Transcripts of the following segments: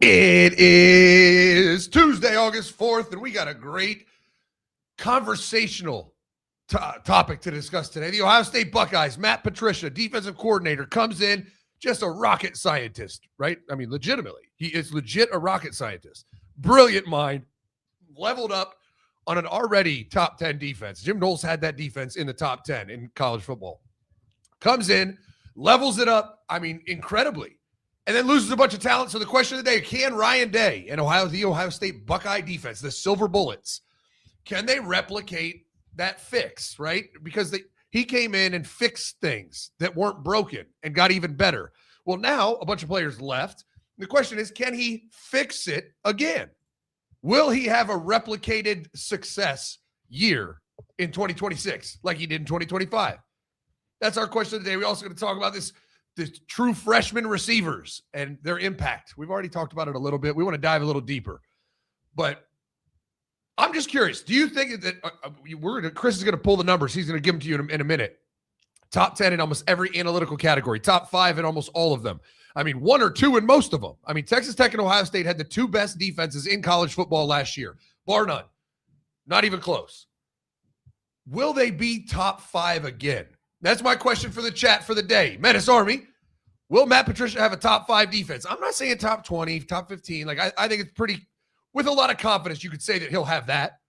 It is Tuesday, August 4th, and we got a great conversational topic to discuss today. The Ohio State Buckeyes, Matt Patricia, defensive coordinator, comes in, just a rocket scientist, right? I mean, legitimately. He is legit a rocket scientist. Brilliant mind, leveled up on an already top 10 defense. Jim Knowles had that defense in the top 10 in college football. Comes in, levels it up, I mean, incredibly. And then loses a bunch of talent. So the question of the day, can Ryan Day and the Ohio State Buckeye defense, the Silver Bullets, can they replicate that fix, right? Because he came in and fixed things that weren't broken and got even better. Well, now a bunch of players left. The question is, can he fix it again? Will he have a replicated success year in 2026 like he did in 2025? That's our question today. We're also going to talk about the true freshman receivers and their impact. We've already talked about it a little bit. We want to dive a little deeper. But I'm just curious. Do you think that Chris is going to pull the numbers? He's going to give them to you in a minute. Top 10 in almost every analytical category. Top 5 in almost all of them. I mean, 1 or 2 in most of them. I mean, Texas Tech and Ohio State had the 2 best defenses in college football last year. Bar none. Not even close. Will they be top 5 again? That's my question for the chat for the day. Menace Army, will Matt Patricia have a top 5 defense? I'm not saying top 20, top 15. Like, I think it's pretty, with a lot of confidence, you could say that he'll have that.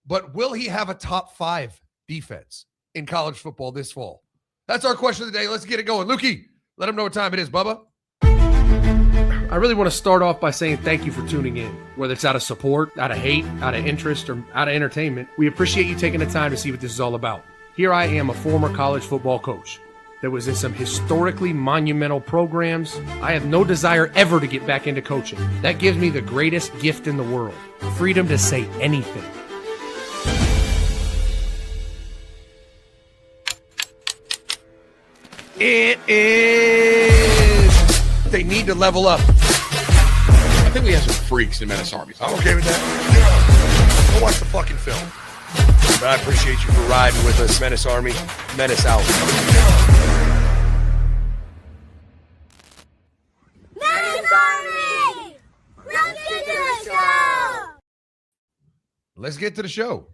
But will he have a top 5 defense in college football this fall? That's our question of the day. Let's get it going. Lukey, let him know what time it is, Bubba. I really want to start off by saying thank you for tuning in. Whether it's out of support, out of hate, out of interest, or out of entertainment, we appreciate you taking the time to see what this is all about. Here I am, a former college football coach that was in some historically monumental programs. I have no desire ever to get back into coaching. That gives me the greatest gift in the world, freedom to say anything. It is. They need to level up. I think we have some freaks in Menace Army. I'm okay with that. Go watch the fucking film. But I appreciate you for riding with us, Menace Army. Menace out. Menace Army! Let's get to the show! Let's get to the show.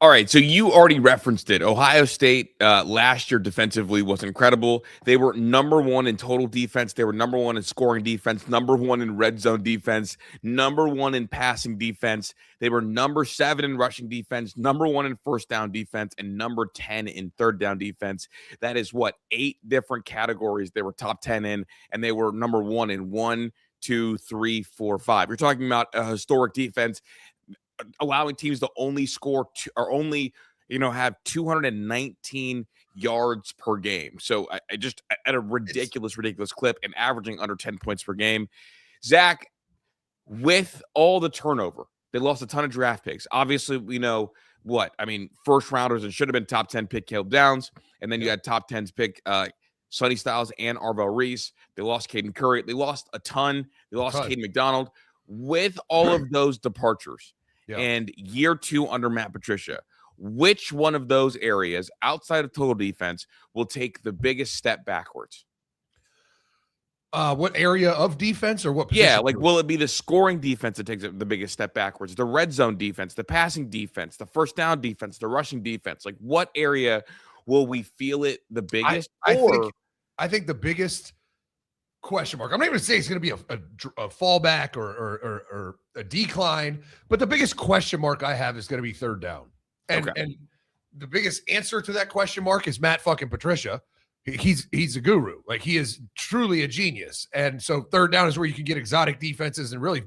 All right, so you already referenced it. Ohio State last year defensively was incredible. They were number 1 in total defense. They were number 1 in scoring defense, number 1 in red zone defense, number 1 in passing defense. They were number 7 in rushing defense, number 1 in first down defense, and number 10 in third down defense. That is 8 different categories they were top 10 in, and they were number 1 in 1, 2, 3, 4, 5. You're talking about a historic defense, allowing teams to only score have 219 yards per game. So I just at a ridiculous clip and averaging under 10 points per game. Zach, with all the turnover, they lost a ton of draft picks. Obviously, we know first rounders and should have been top 10 pick Caleb Downs. And then you had top 10s pick Sonny Styles and Arvell Reese. They lost Caden Curry. They lost a ton. They lost Caden McDonald. With all of those departures, and year 2 under Matt Patricia, which one of those areas outside of total defense will take the biggest step backwards? What area of defense or what position? Yeah, will it be the scoring defense that takes the biggest step backwards, the red zone defense, the passing defense, the first down defense, the rushing defense? Like, what area will we feel it the biggest? I think the biggest question mark. I'm not even going to say it's going to be a fallback or a decline, but the biggest question mark I have is going to be third down. And the biggest answer to that question mark is Matt fucking Patricia. He's a guru. Like, he is truly a genius. And so third down is where you can get exotic defenses and really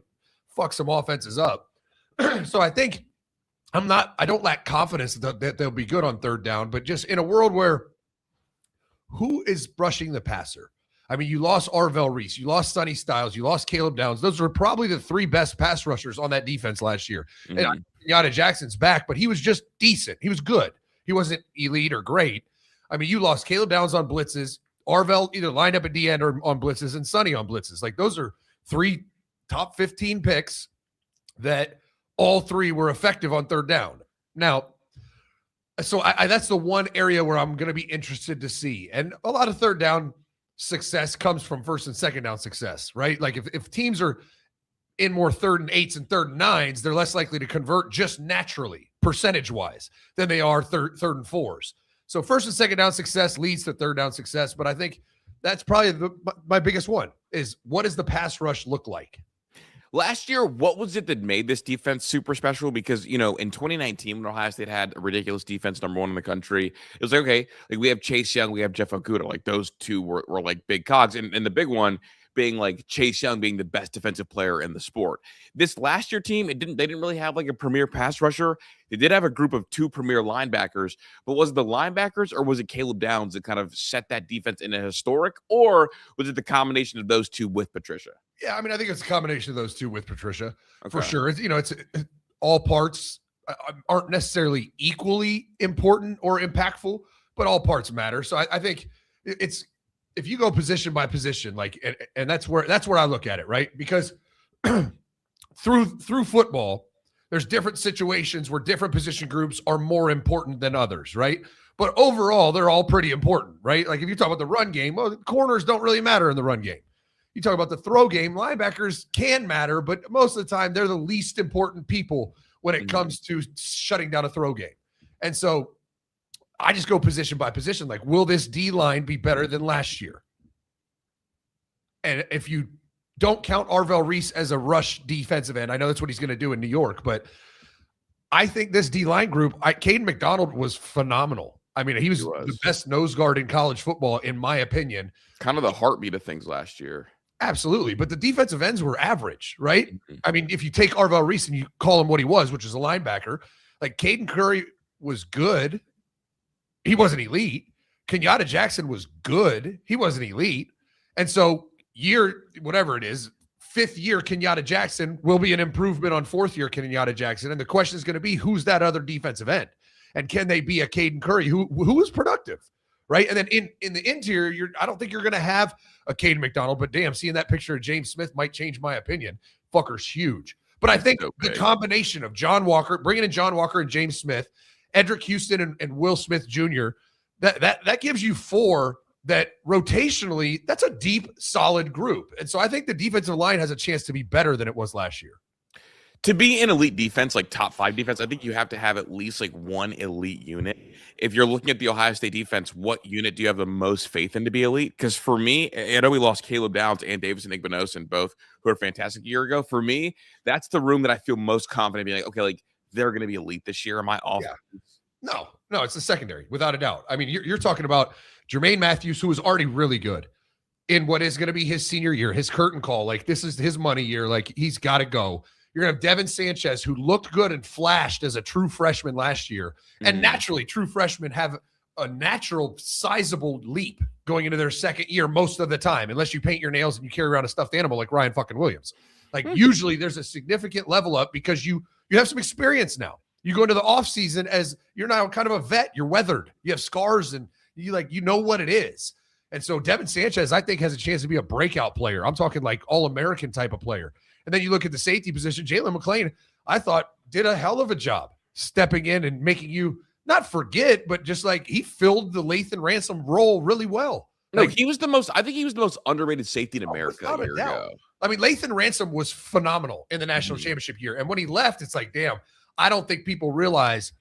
fuck some offenses up. So I think I don't lack confidence that they'll be good on third down, but just in a world where who is brushing the passer? I mean, you lost Arvell Reese, you lost Sonny Styles, you lost Caleb Downs. Those were probably the 3 best pass rushers on that defense last year. Mm-hmm. And Yada Jackson's back, but he was just decent. He was good. He wasn't elite or great. I mean, you lost Caleb Downs on blitzes, Arvell either lined up at the end or on blitzes, and Sonny on blitzes. Like, those are 3 top 15 picks that all 3 were effective on third down. Now, so I that's the one area where I'm going to be interested to see. And a lot of third down success comes from first and second down success, right? Like, if teams are in more 3rd and 8s and 3rd and 9s, they're less likely to convert just naturally, percentage-wise, than they are 3rd and 4s. So 1st and 2nd down success leads to 3rd down success, but I think that's probably my biggest one is what does the pass rush look like? Last year, what was it that made this defense super special? Because, in 2019, when Ohio State had a ridiculous defense, number 1 in the country, it was like, okay, like we have Chase Young, we have Jeff Okudah. Like those two were like big cogs. And the big one being like Chase Young being the best defensive player in the sport. This last year team, they didn't really have like a premier pass rusher. They did have a group of 2 premier linebackers, but was it the linebackers or was it Caleb Downs that kind of set that defense in a historic, or was it the combination of those 2 with Patricia? Yeah, I mean, I think it's a combination of those 2 with Patricia for Okay. sure. It's all parts aren't necessarily equally important or impactful, but all parts matter. So I think it's if you go position by position, like, and that's where I look at it, right? Because through football, there's different situations where different position groups are more important than others, right? But overall, they're all pretty important, right? Like if you talk about the run game, well, the corners don't really matter in the run game. You talk about the throw game, linebackers can matter, but most of the time they're the least important people when it comes to shutting down a throw game. And so I just go position by position. Like, will this D-line be better than last year? And if you don't count Arvell Reese as a rush defensive end, I know that's what he's going to do in New York, but I think this D-line group, Caden McDonald was phenomenal. I mean, he was the best nose guard in college football, in my opinion. Kind of the heartbeat of things last year. Absolutely. But the defensive ends were average, right? I mean, if you take Arvell Reese and you call him what he was, which is a linebacker, like Caden Curry was good. He wasn't elite. Kenyatta Jackson was good. He wasn't elite. And so whatever it is, 5th year Kenyatta Jackson will be an improvement on 4th year Kenyatta Jackson. And the question is going to be, who's that other defensive end? And can they be a Caden Curry who is productive? Right. And then in the interior, I don't think you're going to have a Caden McDonald, but damn, seeing that picture of James Smith might change my opinion. Fucker's huge. But I think the combination of John Walker, bringing in John Walker and James Smith, Edric Houston and Will Smith Jr., that gives you 4 that rotationally, that's a deep, solid group. And so I think the defensive line has a chance to be better than it was last year. To be an elite defense, like top 5 defense, I think you have to have at least like one elite unit. If you're looking at the Ohio State defense, what unit do you have the most faith in to be elite? Because for me, I know we lost Caleb Downs and Davis and Igbenogson, both who are fantastic a year ago. For me, that's the room that I feel most confident being like, okay, like they're going to be elite this year. Am I off? Yeah. No, it's the secondary, without a doubt. I mean, you're talking about Jermaine Matthews, who was already really good in what is going to be his senior year, his curtain call. Like, this is his money year. Like, he's got to go. You're going to have Devin Sanchez, who looked good and flashed as a true freshman last year. And naturally, true freshmen have a natural, sizable leap going into their 2nd year most of the time, unless you paint your nails and you carry around a stuffed animal like Ryan fucking Williams. Like, usually there's a significant level up because you have some experience now. You go into the offseason as you're now kind of a vet. You're weathered. You have scars and you know what it is. And so Devin Sanchez, I think, has a chance to be a breakout player. I'm talking like all-American type of player. And then you look at the safety position, Jalen McClain, I thought did a hell of a job stepping in and making you not forget, but just like he filled the Lathan Ransom role really well. No, he was the most underrated safety in America a year ago. I mean, Lathan Ransom was phenomenal in the national championship year. And when he left, it's like, damn, I don't think people realize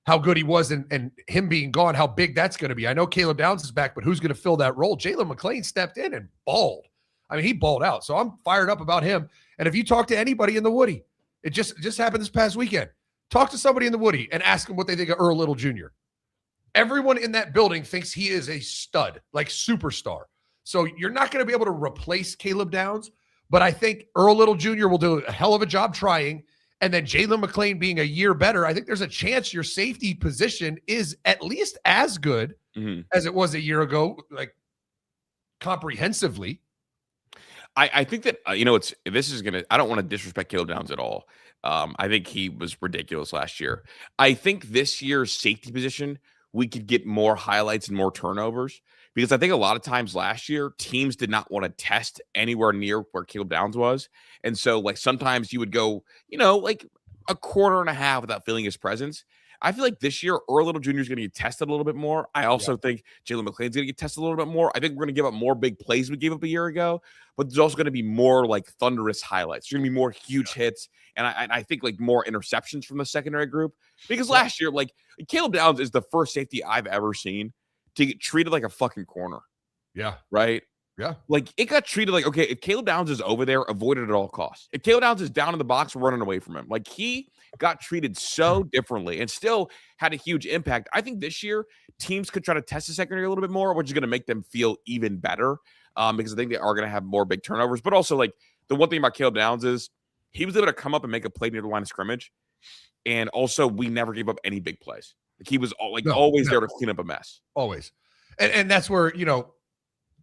how good he was and him being gone, how big that's going to be. I know Caleb Downs is back, but who's going to fill that role? Jalen McClain stepped in and balled. I mean, he balled out. So I'm fired up about him. And if you talk to anybody in the Woody, it just happened this past weekend. Talk to somebody in the Woody and ask them what they think of Earl Little Jr. Everyone in that building thinks he is a stud, like superstar. So you're not going to be able to replace Caleb Downs, but I think Earl Little Jr. will do a hell of a job trying. And then Jalen McClain being a year better, I think there's a chance your safety position is at least as good as it was a year ago, like comprehensively. I think that, I don't want to disrespect Caleb Downs at all. I think he was ridiculous last year. I think this year's safety position, we could get more highlights and more turnovers because I think a lot of times last year, teams did not want to test anywhere near where Caleb Downs was. And so, like, sometimes you would go, like a quarter and a half without feeling his presence. I feel like this year, Earl Little Jr. is going to get tested a little bit more. I also think Jalen McClain's going to get tested a little bit more. I think we're going to give up more big plays we gave up a year ago, but there's also going to be more like thunderous highlights. There's going to be more huge hits, and I think like more interceptions from the secondary group. Because last year, like Caleb Downs is the first safety I've ever seen to get treated like a fucking corner. Yeah. Right? Yeah. Like it got treated like, okay, if Caleb Downs is over there, avoid it at all costs. If Caleb Downs is down in the box, we're running away from him. Like he got treated so differently and still had a huge impact. I think this year teams could try to test the secondary a little bit more, which is going to make them feel even better because I think they are going to have more big turnovers. But also, like the one thing about Caleb Downs is he was able to come up and make a play near the line of scrimmage. And also, we never gave up any big plays. Like he was always there to clean up a mess. Always. And that's where,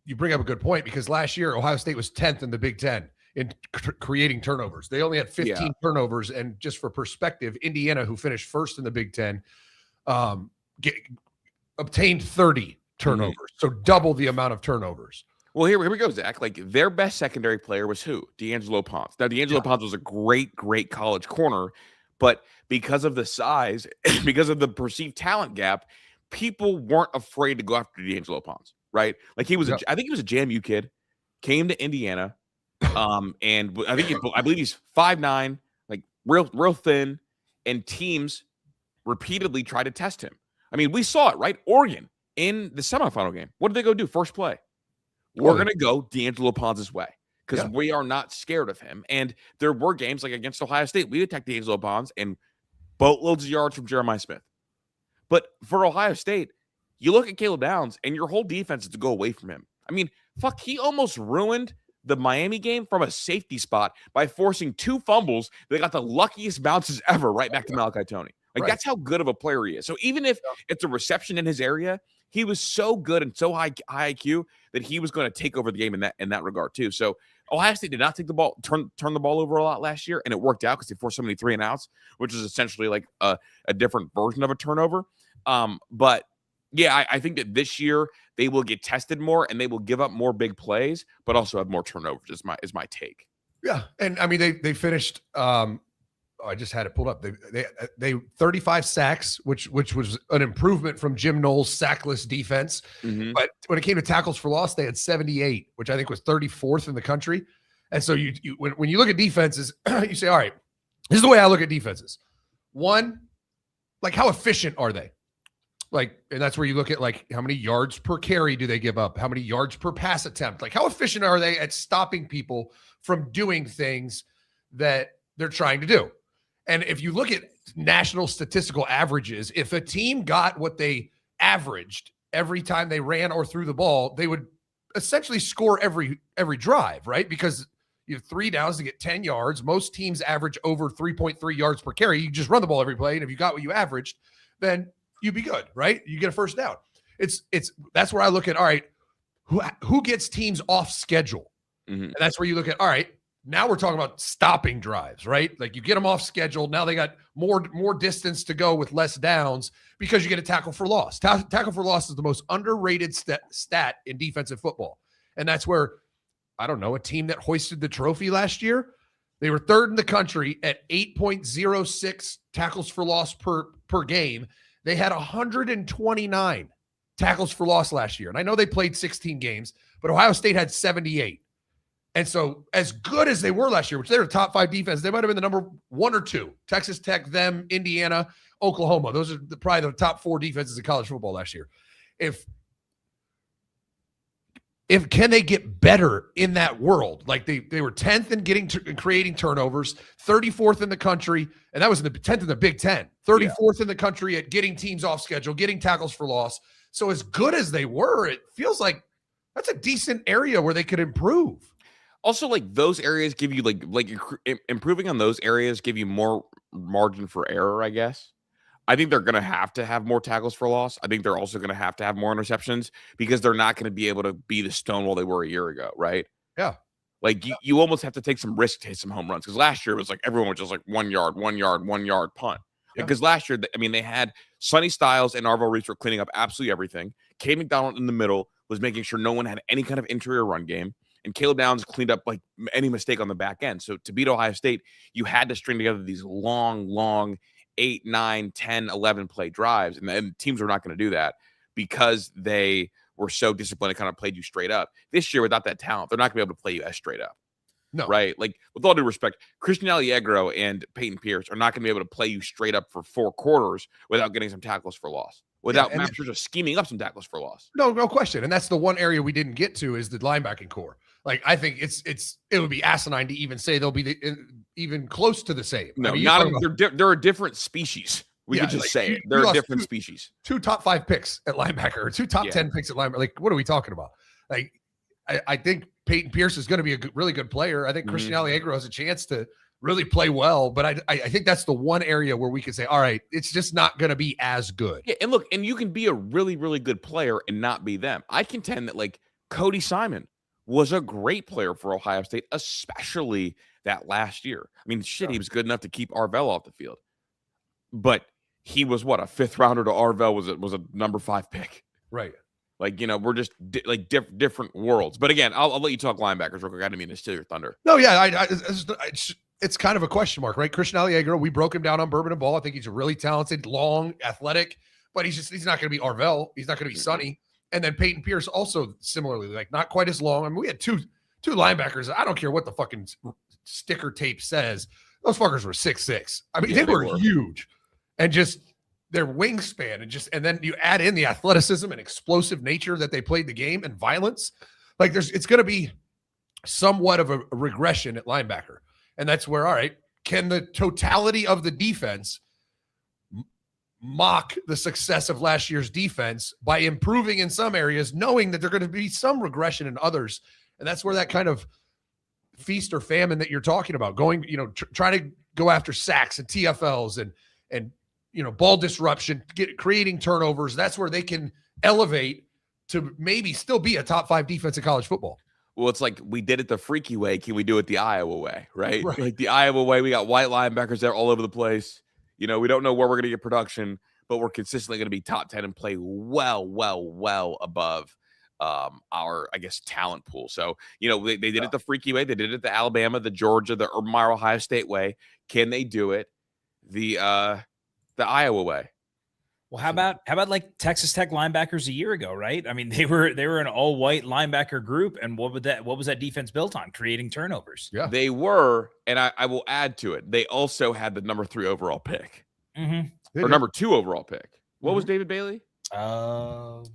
you bring up a good point because last year, Ohio State was 10th in the Big Ten in creating turnovers. They only had 15 turnovers. And just for perspective, Indiana, who finished first in the Big Ten, obtained 30 turnovers. So double the amount of turnovers. Well, here we go, Zach. Like their best secondary player was who? D'Angelo Ponce. Now, D'Angelo Ponce was a great college corner, but because of the size, because of the perceived talent gap, people weren't afraid to go after D'Angelo Ponce, right? Like he was, I think he was a JMU kid, came to Indiana, and I believe he's 5'9", like real thin, and teams repeatedly tried to test him. I mean, we saw it, right? Oregon in the semifinal game. What did they go do? First play. We're going to go D'Angelo Ponce's way because we are not scared of him. And there were games like against Ohio State, we attacked D'Angelo Ponce and boatloads of yards from Jeremiah Smith. But for Ohio State, you look at Caleb Downs and your whole defense is to go away from him. I mean, fuck, he almost ruined the Miami game from a safety spot by forcing 2 fumbles. They got the luckiest bounces ever right back to Malachi Toney. Like that's how good of a player he is. So even if it's a reception in his area, he was so good and so high IQ that he was going to take over the game in that regard too. So Ohio State did not take the ball, turn the ball over a lot last year, and it worked out because they forced so many 3 and outs, which is essentially like a different version of a turnover. But yeah, I think that this year they will get tested more and they will give up more big plays, but also have more turnovers. Is my take. Yeah, and I mean they finished. I just had it pulled up. They 35 sacks, which was an improvement from Jim Knowles' sackless defense. But when it came to tackles for loss, they had 78, which I think was 34th in the country. And so when you look at defenses, you say, all right, this is the way I look at defenses. One, like how efficient are they? Like, and that's where you look at like how many yards per carry do they give up? How many yards per pass attempt? Like how efficient are they at stopping people from doing things that they're trying to do? And if you look at national statistical averages, if a team got what they averaged every time they ran or threw the ball, they would essentially score every drive, right? Because you have 3 downs to get 10 yards. Most teams average over 3.3 yards per carry. You just run the ball every play, and if you got what you averaged, then you'd be good, right? You get a first down. That's where I look at, all right, who gets teams off schedule? And that's where you look at, all right, now we're talking about stopping drives, right? Like you get them off schedule. Now they got more distance to go with less downs because you get a tackle for loss. Tackle for loss is the most underrated stat in defensive football. And that's where, I don't know, a team that hoisted the trophy last year, they were 3rd in the country at 8.06 tackles for loss per game. They had 129 tackles for loss last year. And I know they played 16 games, but Ohio State had 78. And so as good as they were last year, which they were top 5 defense, they might have been the number 1 or 2. Texas Tech, them, Indiana, Oklahoma. Those are probably the top 4 defenses in college football last year. If can they get better in that world? Like they were 10th in creating turnovers, 34th in the country, and that was in the 10th in the Big Ten, 34th in the country at getting teams off schedule, getting tackles for loss. So as good as they were, it feels like that's a decent area where they could improve. Also, like those areas give you like improving on those areas give you more margin for error, I guess. I think they're going to have more tackles for loss. I think they're also going to have more interceptions because they're not going to be able to be the Stonewall they were a year ago, right? Yeah. Like you almost have to take some risk to hit some home runs because last year it was like everyone was just like 1 yard punt. Because last year, they had Sonny Styles and Arvo Reese were cleaning up absolutely everything. Kay McDonald in the middle was making sure no one had any kind of interior run game. And Caleb Downs cleaned up like any mistake on the back end. So to beat Ohio State, you had to string together these long 8, 9, 10, 11 play drives. And teams are not going to do that because they were so disciplined and kind of played you straight up. This year, without that talent, they're not going to be able to play you as straight up. No. Right? Like, with all due respect, Christian Allegro and Peyton Pierce are not going to be able to play you straight up for 4 quarters without getting some tackles for loss, without Matt Patricia scheming up some tackles for loss. No question. And that's the one area we didn't get to is the linebacking core. Like, I think it would be asinine to even say they'll be even close to the same. No, I mean, they're a different species. We could just say it. They're a different species. 2 top 5 picks at linebacker or 2 top 10 picks at linebacker. Like, what are we talking about? Like, I think Peyton Pierce is going to be a really good player. I think Christian Allegro has a chance to really play well, but I think that's the one area where we could say, all right, it's just not going to be as good. Yeah, and look, and you can be a really, really good player and not be them. I contend that, like, Cody Simon was a great player for Ohio State, especially that last year. I mean, shit, he was good enough to keep Arvell off the field. But he was, what, a 5th rounder to Arvell was a number 5 pick. Right. Like, we're just different worlds. But again, I'll let you talk linebackers real quick. I didn't mean to steal your thunder. No, yeah, it's kind of a question mark, right? Christian Allegro, we broke him down on Bourbon and Ball. I think he's a really talented, long, athletic, but he's not going to be Arvell. He's not going to be Sonny. And then Peyton Pierce also similarly, like, not quite as long. I mean, we had two linebackers. I don't care what the fucking sticker tape says. Those fuckers were 6'6". I mean, they were huge, and just their wingspan and then you add in the athleticism and explosive nature that they played the game and violence. Like, it's going to be somewhat of a regression at linebacker. And that's where, all right, can the totality of the defense mock the success of last year's defense by improving in some areas, knowing that there are going to be some regression in others? And that's where that kind of feast or famine that you're talking about, going, trying to go after sacks and TFLs and ball disruption, creating turnovers. That's where they can elevate to maybe still be a top 5 defense in college football. Well, it's like we did it the freaky way. Can we do it the Iowa way? Right? Like the Iowa way, we got white linebackers there all over the place. We don't know where we're going to get production, but we're consistently going to be top 10 and play well above our, I guess, talent pool. So, they did it the freaky way. They did it the Alabama, the Georgia, the Urban Meyer, Ohio State way. Can they do it the Iowa way? Well, how about like Texas Tech linebackers a year ago, right? I mean, they were an all white linebacker group, and what was that defense built on? Creating turnovers. Yeah, they were, and I will add to it. They also had the number 3 overall pick, or number 2 overall pick. What was David Bailey?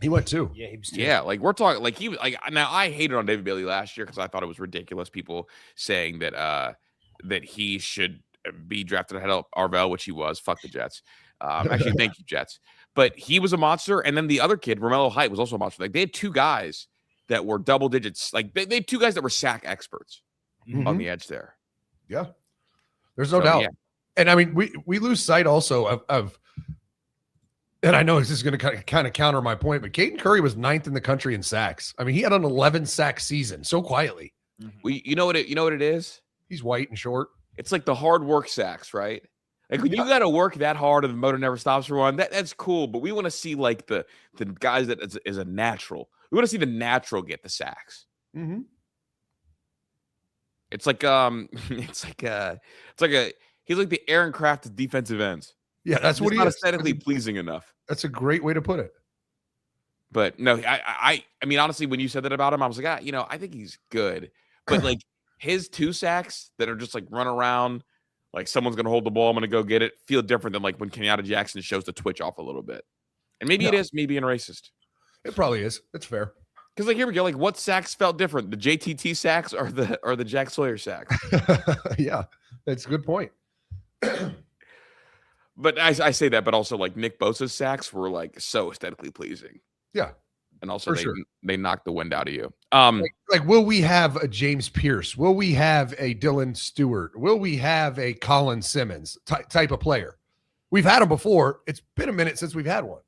He went 2. Yeah, he was 2. Yeah, like we're talking, like he was like. Now I hated on David Bailey last year because I thought it was ridiculous. People saying that he should be drafted ahead of Arvell, which he was. Fuck the Jets. Actually, thank you, Jets. But he was a monster, and then the other kid, Romello Height, was also a monster. Like, they had 2 guys that were double digits. Like, they had 2 guys that were sack experts on the edge there. Yeah, there's no doubt. Yeah. And I mean, we lose sight also of and I know this is going to kind of counter my point, but Caden Curry was 9th in the country in sacks. I mean, he had an 11 sack season so quietly. Well, you know what it is? He's white and short. It's like the hard work sacks, right? Like, when you got to work that hard and the motor never stops for one, that's cool. But we want to see like the guys that is a natural. We want to see the natural get the sacks. Mm-hmm. It's like he's like the Aaron Kraft of defensive ends. Yeah, that's what he not is. Aesthetically pleasing enough. That's a great way to put it. But no, I mean, honestly, when you said that about him, I was like, I think he's good. But like his 2 sacks that are just like run around. Like, someone's going to hold the ball, I'm going to go get it, feel different than like when Kenyatta Jackson shows the twitch off a little bit. And maybe it is me being racist. It probably is. It's fair. Because, like, here we go. Like, what sacks felt different? The JTT sacks or the Jack Sawyer sacks? Yeah, that's a good point. But I say that, but also, like, Nick Bosa's sacks were, like, so aesthetically pleasing. Yeah. And also, they knocked the wind out of you. Like, will we have a James Pierce? Will we have a Dylan Stewart? Will we have a Colin Simmons type of player? We've had him before. It's been a minute since we've had one.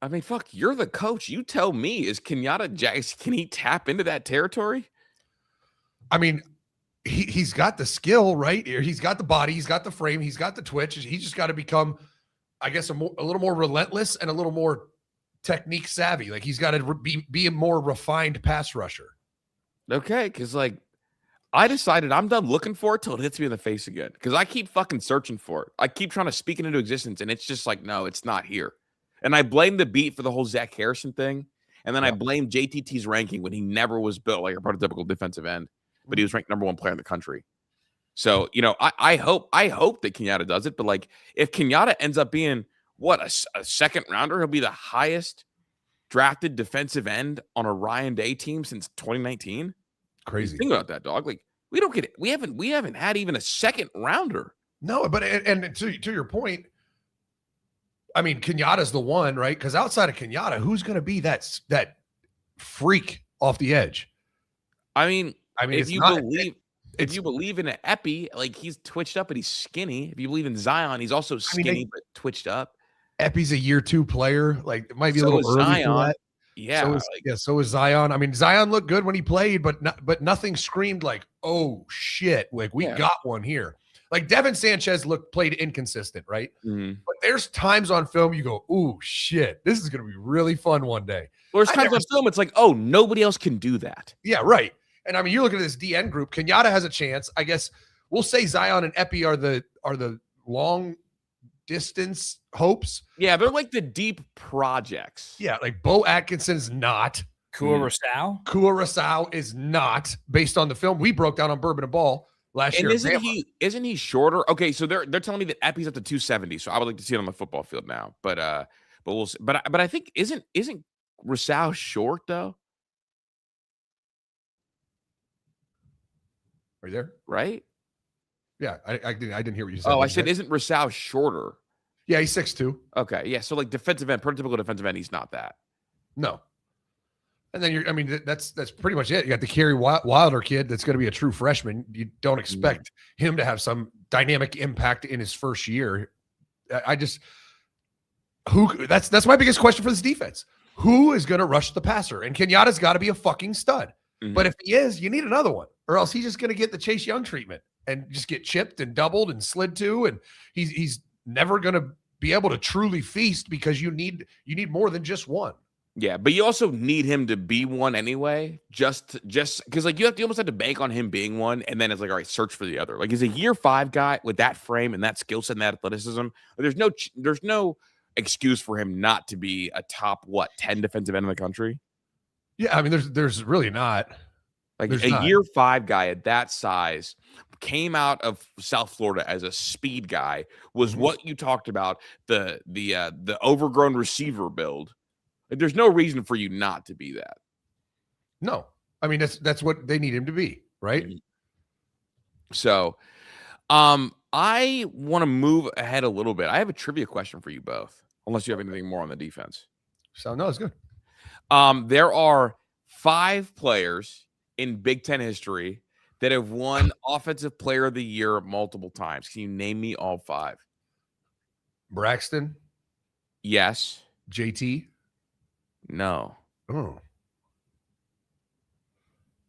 I mean, fuck, you're the coach. You tell me, is Kenyatta Jackson, can he tap into that territory? I mean, he's got the skill, right? He's got the body. He's got the frame. He's got the twitch. He's just got to become, I guess, a little more relentless and a little more technique savvy. Like, he's got to be a more refined pass rusher. Okay, because like I decided I'm done looking for it till it hits me in the face again because I keep fucking searching for it. I keep trying to speak it into existence, and it's just like, no, it's not here. And I blame the beat for the whole Zach Harrison thing, and then I blame JTT's ranking when he never was built like a prototypical defensive end, but he was ranked #1 player in the country. So, I hope that Kenyatta does it, but like if Kenyatta ends up being a second rounder, he'll be the highest drafted defensive end on a Ryan Day team since 2019. Crazy. Think about that, dog. Like we don't get it. We haven't had even a second rounder. No, but and to your point, I mean, Kenyatta's the one, right? Because outside of Kenyatta, who's going to be that freak off the edge? I mean, if you believe in an Epi, like he's twitched up and he's skinny. If you believe in Zion, he's also skinny but twitched up. Epi's a year 2 player. Like it might be a little early Zion. for that. Yeah, so is Zion. I mean, Zion looked good when he played, but nothing screamed like, oh shit, like we got one here. Like Devin Sanchez played inconsistent, right? Mm-hmm. But there's times on film you go, oh shit, this is gonna be really fun one day. Well, there's times on film it's like, oh, nobody else can do that. Yeah, right. And I mean, you're looking at this DN group. Kenyatta has a chance. I guess we'll say Zion and Epi are the long distance hopes. Yeah, they're like the deep projects. Yeah, like Bo Atkinson's not. Kua Rasau is not, based on the film we broke down on Bourbon and Ball last year. Isn't he shorter? Okay, so they're telling me that Epi's up to 270, so I would like to see it on the football field now. But we'll see. But I think isn't Rasau short though? Are you there? Right? Yeah, I didn't hear what you said. Oh, I said, isn't Rasau shorter? Yeah, he's 6'2". Okay, yeah. So like defensive end, prototypical defensive end, he's not that. No. And then that's pretty much it. You got the Kerry Wilder kid that's going to be a true freshman. You don't expect him to have some dynamic impact in his first year. That's my biggest question for this defense. Who is going to rush the passer? And Kenyatta's got to be a fucking stud. Mm-hmm. But if he is, you need another one, or else he's just going to get the Chase Young treatment and just get chipped and doubled and slid to, and he's never going to be able to truly feast because you need more than just one. Yeah, but you also need him to be one anyway, just because like you almost have to bank on him being one, and then it's like, all right, search for the other. Like, he's a year 5 guy with that frame and that skill set and that athleticism. There's no excuse for him not to be a top 10 defensive end in the country. Yeah, I mean, there's really not. Like year 5 guy at that size came out of South Florida as a speed guy was what you talked about, the overgrown receiver build. Like, there's no reason for you not to be that. No. I mean, that's what they need him to be, right? So, I want to move ahead a little bit. I have a trivia question for you both, unless you have anything more on the defense. So, no, it's good. There are 5 players in Big Ten history that have won Offensive Player of the Year multiple times. Can you name me all 5? Braxton? Yes. JT? No. Oh.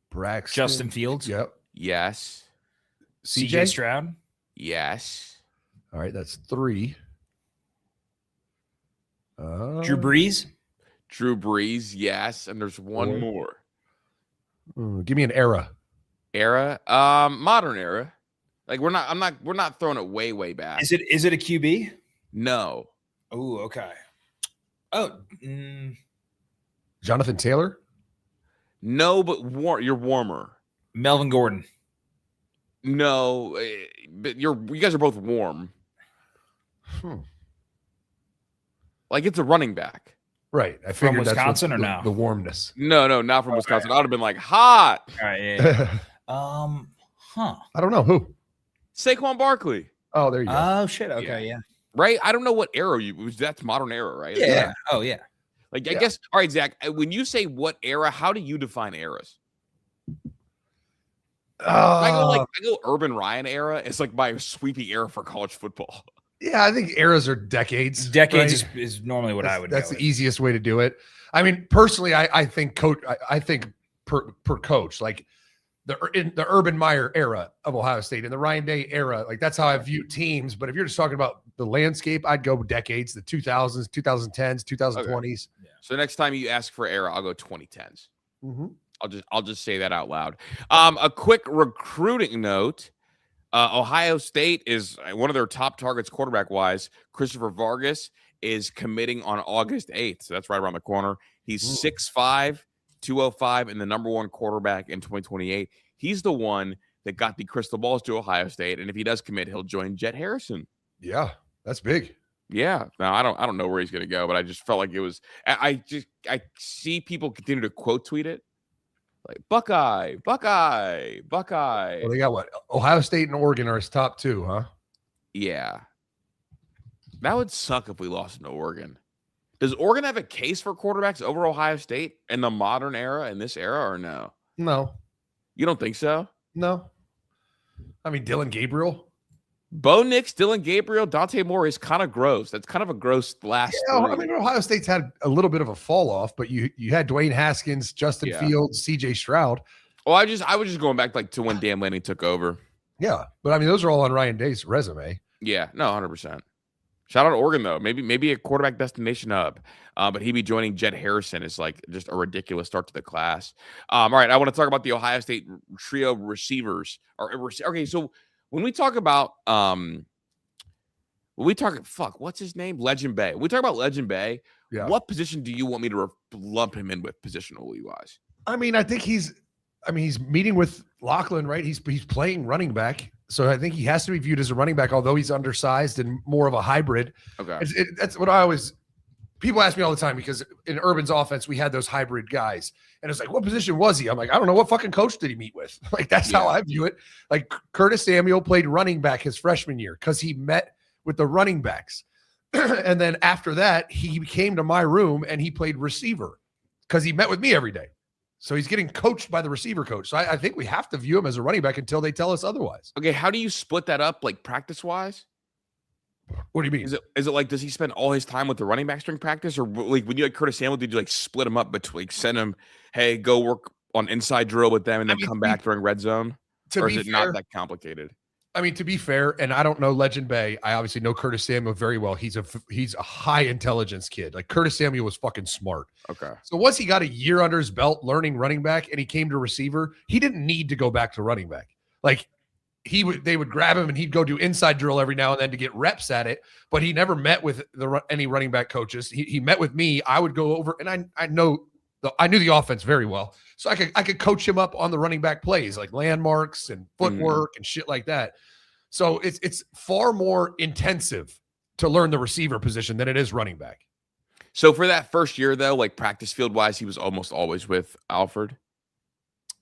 Braxton. Justin Fields? Yep. Yes. CJ Stroud? Yes. All right, that's 3. Drew Brees? Drew Brees, yes. And there's one more. Give me an era. Era? Modern era. Like we're not throwing it way back. Is it a QB? No. Oh, okay. Oh, Jonathan Taylor? No, but you're warmer. Melvin Gordon. No, but you guys are both warm. Like it's a running back. Right. I from figured Wisconsin that's or no? The warmness. No, not from Wisconsin. I would have been like hot. All right. Yeah. I don't know who. Saquon Barkley. Oh, there you go. Oh shit. Okay, yeah. Right. I don't know what era that's modern era, right? Yeah. Oh yeah. Like I guess. All right, Zach. When you say what era, how do you define eras? I go Urban Ryan era. It's like my sweeping era for college football. Yeah, I think eras are decades. Decades right? is normally what I would. That's the easiest way to do it. I mean, personally, I think coach. I think per coach, like the Urban Meyer era of Ohio State and the Ryan Day era, like that's how I view teams. But if you're just talking about the landscape, I'd go decades: the 2000s, 2010s, 2020s. Okay. Yeah. So next time you ask for era, I'll go 2010s. Mm-hmm. I'll just say that out loud. A quick recruiting note. Ohio State is one of their top targets quarterback wise. Christopher Vargas is committing on August 8th. So that's right around the corner. He's 6'5", 205, and the number one quarterback in 2028. He's the one that got the crystal balls to Ohio State. And if he does commit, he'll join Jet Harrison. Yeah, that's big. Yeah. Now I don't know where he's gonna go, but I just felt like it was I see people continue to quote tweet it. Like Buckeye. Well, they got what? Ohio State and Oregon are his top two, huh? Yeah. That would suck if we lost to Oregon. Does Oregon have a case for quarterbacks over Ohio State in the modern era, in this era, or no? No. You don't think so? No. I mean, Dylan Gabriel. Bo Nix, Dylan Gabriel, Dante Moore is kind of gross. That's kind of a gross last. Yeah, I mean, Ohio State's had a little bit of a fall off, but you had Dwayne Haskins, Justin Fields, CJ Stroud. Well, I was just going back to when Dan Lanning took over. Yeah, but I mean, those are all on Ryan Day's resume. Yeah, no, 100%. Shout out to Oregon though. Maybe a quarterback destination hub. But he'd be joining Jet Harrison is like just a ridiculous start to the class. All right, I want to talk about the Ohio State trio receivers. Okay, so when we talk about what's his name? Legend Bay. When we talk about Legend Bay, what position do you want me to lump him in with positionally wise? I mean, I think he's meeting with Lachlan, right? He's playing running back. So I think he has to be viewed as a running back, although he's undersized and more of a hybrid. Okay. That's what people ask me all the time, because in Urban's offense, we had those hybrid guys. And it's like, what position was he? I'm like, I don't know. What fucking coach did he meet with? Like, that's how I view it. Like, Curtis Samuel played running back his freshman year because he met with the running backs. And then after that, he came to my room and he played receiver because he met with me every day. So he's getting coached by the receiver coach. So I think we have to view him as a running back until they tell us otherwise. Okay, how do you split that up, like practice-wise? What do you mean? Is it like, does he spend all his time with the running back during practice? Or like when you had Curtis Samuel, did you like split him up between, like send him, hey, go work on inside drill with them and then come back during red zone? Or is it not that complicated? I mean, to be fair, and I don't know Legend Bay. I obviously know Curtis Samuel very well. He's a high intelligence kid. Like, Curtis Samuel was fucking smart. Okay. So once he got a year under his belt learning running back and he came to receiver, he didn't need to go back to running back. Like, they would grab him and he'd go do inside drill every now and then to get reps at it. But he never met with any running back coaches. He met with me. I would go over, and I knew the offense very well. So I could coach him up on the running back plays, like landmarks and footwork and shit like that. So it's far more intensive to learn the receiver position than it is running back. So for that first year, though, like practice field wise, he was almost always with Alfred.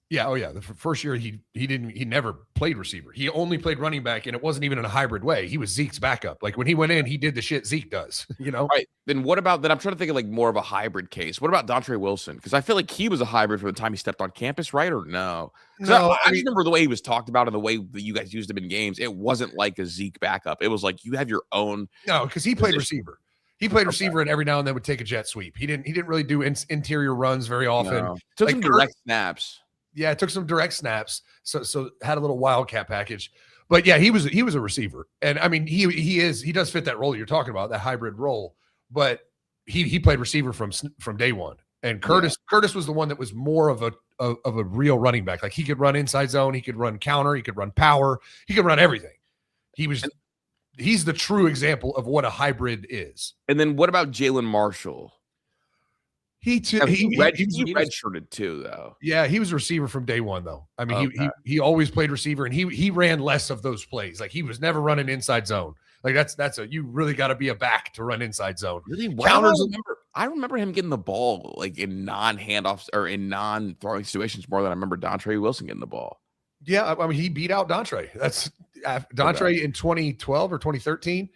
Yeah. Oh yeah. The first year he never played receiver. He only played running back, and it wasn't even in a hybrid way. He was Zeke's backup. Like, when he went in, he did the shit Zeke does, you know? All right. Then what about, I'm trying to think of like more of a hybrid case. What about Dontre Wilson? Because I feel like he was a hybrid from the time he stepped on campus, right? Or no? No, I just remember the way he was talked about and the way that you guys used him in games. It wasn't like a Zeke backup. It was like you have your own. No, because he played receiver. He played receiver and every now and then would take a jet sweep. He didn't really do interior runs very often. No. Took some direct snaps. Yeah, it took some direct snaps. So had a little wildcat package. But yeah, he was a receiver. And I mean, he does fit that role you're talking about, that hybrid role. But he played receiver from day one. And Curtis was the one that was more of a real running back. Like, he could run inside zone, he could run counter, he could run power, he could run everything. He's the true example of what a hybrid is. And then what about Jalen Marshall? He redshirted too, though. Yeah, he was a receiver from day one, though. I mean, he always played receiver, and he ran less of those plays. Like, he was never running inside zone. Like, you really got to be a back to run inside zone. Really? Counters. I remember him getting the ball like in non-handoffs or in non-throwing situations more than I remember Dontre Wilson getting the ball. Yeah, I mean, he beat out Dontre. That's Dontre in 2012 or 2013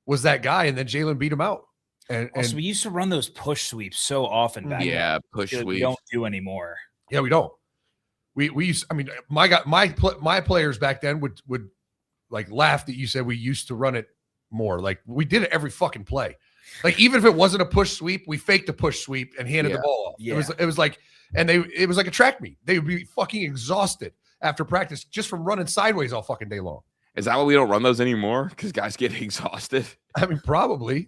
was that guy, and then Jalen beat him out. And also, we used to run those push sweeps so often back then. Push sweeps. We don't do anymore. Yeah, we don't. We used. I mean, my players back then would like laugh that you said we used to run it more. Like, we did it every fucking play. Like, even if it wasn't a push sweep, we faked a push sweep and handed the ball off. Yeah. It was like, and it was like a track meet. They would be fucking exhausted after practice just from running sideways all fucking day long. Is that why we don't run those anymore? Because guys get exhausted. I mean, probably.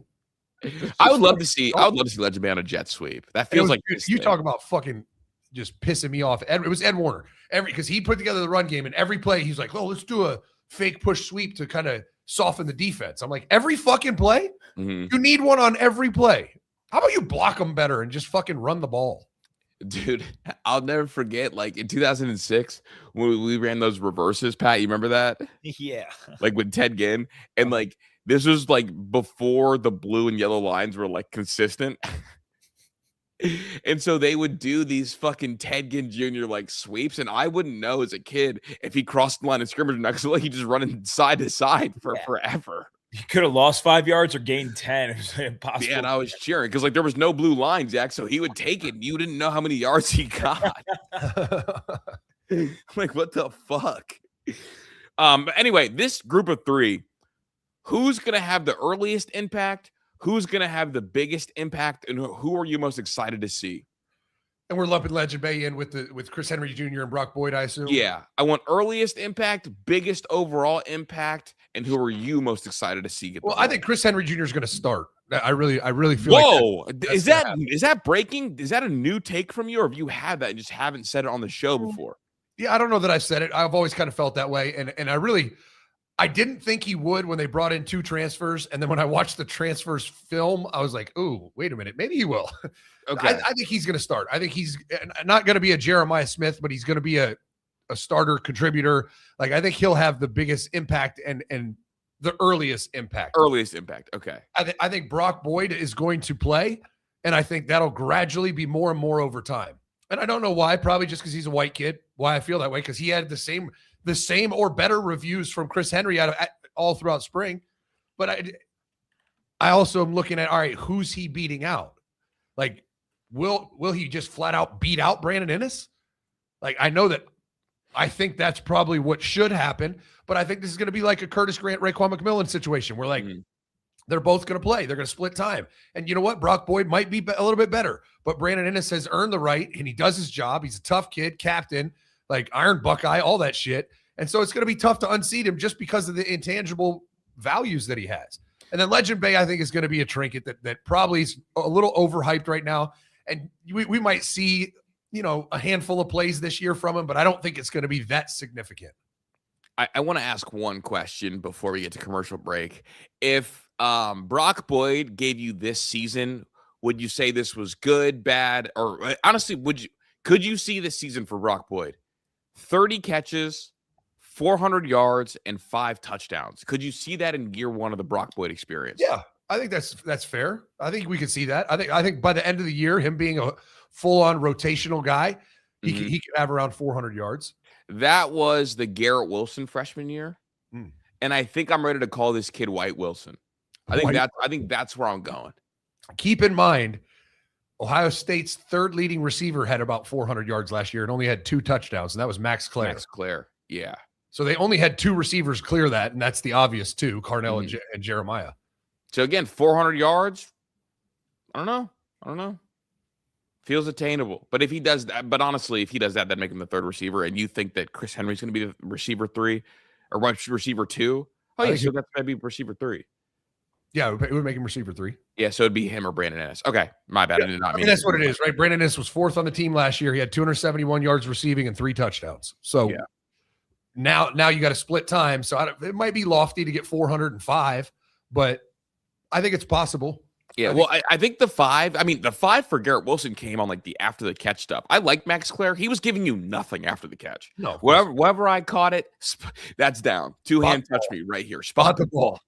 I would love to see Legend Bay on a jet sweep. That feels like you talk about fucking just pissing me off. It was Ed Warner. Because he put together the run game, and every play he's like, "Oh, let's do a fake push sweep to kind of soften the defense." I'm like, every fucking play? You need one on every play. How about you block them better and just fucking run the ball? Dude, I'll never forget, like in 2006 when we ran those reverses, Pat, you remember that? Yeah. Like with Ted Ginn, and like this was like before the blue and yellow lines were like consistent. And so they would do these fucking Ted Ginn Jr. like sweeps, and I wouldn't know as a kid if he crossed the line of scrimmage or not, because like he just running side to side for forever. You could have lost 5 yards or gained 10. It was impossible. Yeah, and I was cheering because like there was no blue line, Jack, so he would take it. You didn't know how many yards he got. Like, what the fuck? Anyway, this group of three, who's gonna have the earliest impact? Who's gonna have the biggest impact, and who are you most excited to see? And we're lumping Legend Bay in with Chris Henry Jr. and Brock Boyd, I assume. Yeah, I want earliest impact, biggest overall impact, and who are you most excited to see? Well, I think Chris Henry Jr. is going to start. I really feel. Whoa, like is that breaking? Is that a new take from you, or have you had that and just haven't said it on the show before? Yeah, I don't know that I've said it. I've always kind of felt that way, and I didn't think he would when they brought in 2 transfers, and then when I watched the transfers film, I was like, "Ooh, wait a minute, maybe he will." Okay, I think he's going to start. I think he's not going to be a Jeremiah Smith, but he's going to be a starter contributor. Like, I think he'll have the biggest impact and the earliest impact. Earliest impact. Okay. I think Brock Boyd is going to play, and I think that'll gradually be more and more over time. And I don't know why. Probably just because he's a white kid. Why I feel that way, because he had the same or better reviews from Chris Henry all throughout spring. But I also am looking at, all right, who's he beating out? Like, will he just flat out beat out Brandon Ennis? Like, I think that's probably what should happen, but I think this is going to be like a Curtis Grant, Raekwon McMillan situation where like they're both going to play. They're going to split time. And you know what? Brock Boyd might be a little bit better, but Brandon Ennis has earned the right, and he does his job. He's a tough kid, captain, like Iron Buckeye, all that shit. And so it's going to be tough to unseat him just because of the intangible values that he has. And then Legend Bay, I think, is going to be a trinket that probably is a little overhyped right now. And we might see, a handful of plays this year from him, but I don't think it's going to be that significant. I want to ask one question before we get to commercial break. If Brock Boyd gave you this season, would you say this was good, bad, or honestly, could you see this season for Brock Boyd? 30 catches, 400 yards, and 5 touchdowns. Could you see that in year one of the Brock Boyd experience? Yeah, I think that's fair. I think we could see that. I think by the end of the year, him being a full-on rotational guy, he could have around 400 yards. That was the Garrett Wilson freshman year. And I think I'm ready to call this kid White Wilson. I think that's where I'm going. Keep in mind, Ohio State's third leading receiver had about 400 yards last year and only had 2 touchdowns, and that was Max Clare. Max Clare, yeah. So they only had 2 receivers clear that, and that's the obvious 2, Carnell and Jeremiah. So again, 400 yards. I don't know. Feels attainable. But if he does that, honestly, if he does that, that'd make him the 3rd receiver. And you think that Chris Henry's going to be the receiver 3 or receiver 2? Oh, yeah. So that's going to be receiver 3. Yeah, it would make him receiver 3. Yeah, so it'd be him or Brandon Ennis. Okay, my bad. Yeah. I did not mean that's what it is, right? Brandon Ennis was 4th on the team last year. He had 271 yards receiving and 3 touchdowns. So now you got to split time. So it might be lofty to get 405, but I think it's possible. Yeah, I think the 5 for Garrett Wilson came on like the after the catch stuff. I like Max Clare. He was giving you nothing after the catch. No, wherever I caught it, that's down. 2-hand touch me right here. Spot the ball.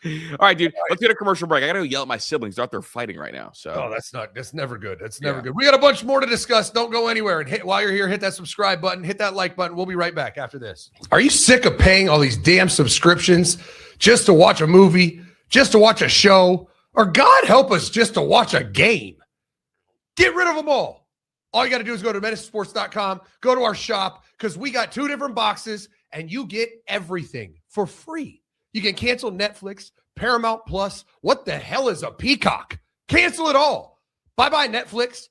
All right, dude. Let's get a commercial break. I gotta go yell at my siblings. They're out there fighting right now. So that's never good. That's never good. We got a bunch more to discuss. Don't go anywhere. And while you're here, hit that subscribe button, hit that like button. We'll be right back after this. Are you sick of paying all these damn subscriptions just to watch a movie, just to watch a show, or God help us, just to watch a game? Get rid of them all. All you got to do is go to menacesports.com, go to our shop, because we got 2 different boxes, and you get everything for free. You can cancel Netflix, Paramount Plus. What the hell is a Peacock? Cancel it all. Bye-bye, Netflix.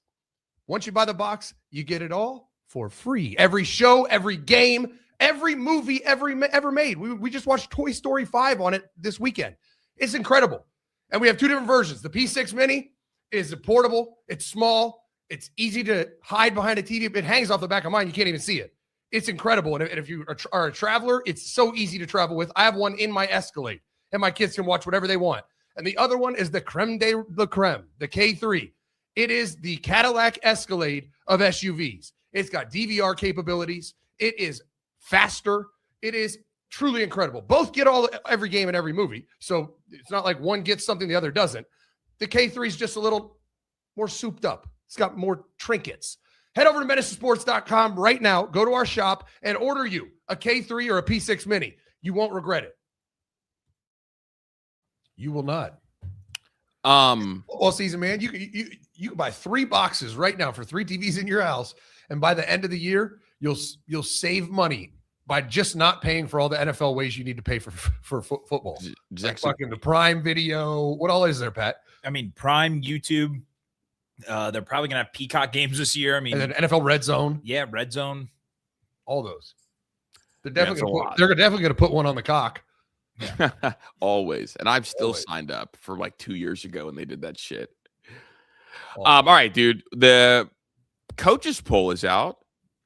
Once you buy the box, you get it all for free. Every show, every game, every movie ever made. We just watched Toy Story 5 on it this weekend. It's incredible. And we have 2 different versions. The P6 Mini is portable. It's small. It's easy to hide behind a TV. It hangs off the back of mine. You can't even see it. It's incredible. And if you are a traveler, it's so easy to travel with. I have one in my Escalade, and my kids can watch whatever they want. And the other one is the creme de la creme, the K3. It is the Cadillac Escalade of SUVs. It's got DVR capabilities. It is faster. It is truly incredible. Both get every game and every movie. So it's not like one gets something the other doesn't. The K3 is just a little more souped up. It's got more trinkets. Head over to menacesports.com right now. Go to our shop and order you a K3 or a P6 Mini. You won't regret it. You will not. Football season, man. You can buy 3 boxes right now for 3 TVs in your house, and by the end of the year, you'll save money by just not paying for all the NFL ways you need to pay for football. Like fucking the Prime Video. What all is there, Pat? I mean, Prime, YouTube. They're probably gonna have Peacock games this year. I mean, and then NFL Red Zone. Yeah, Red Zone. All those. They're definitely gonna put one on the cock. Yeah. Always. And I've still signed up for like 2 years ago when they did that shit. All right, dude. The coaches poll is out.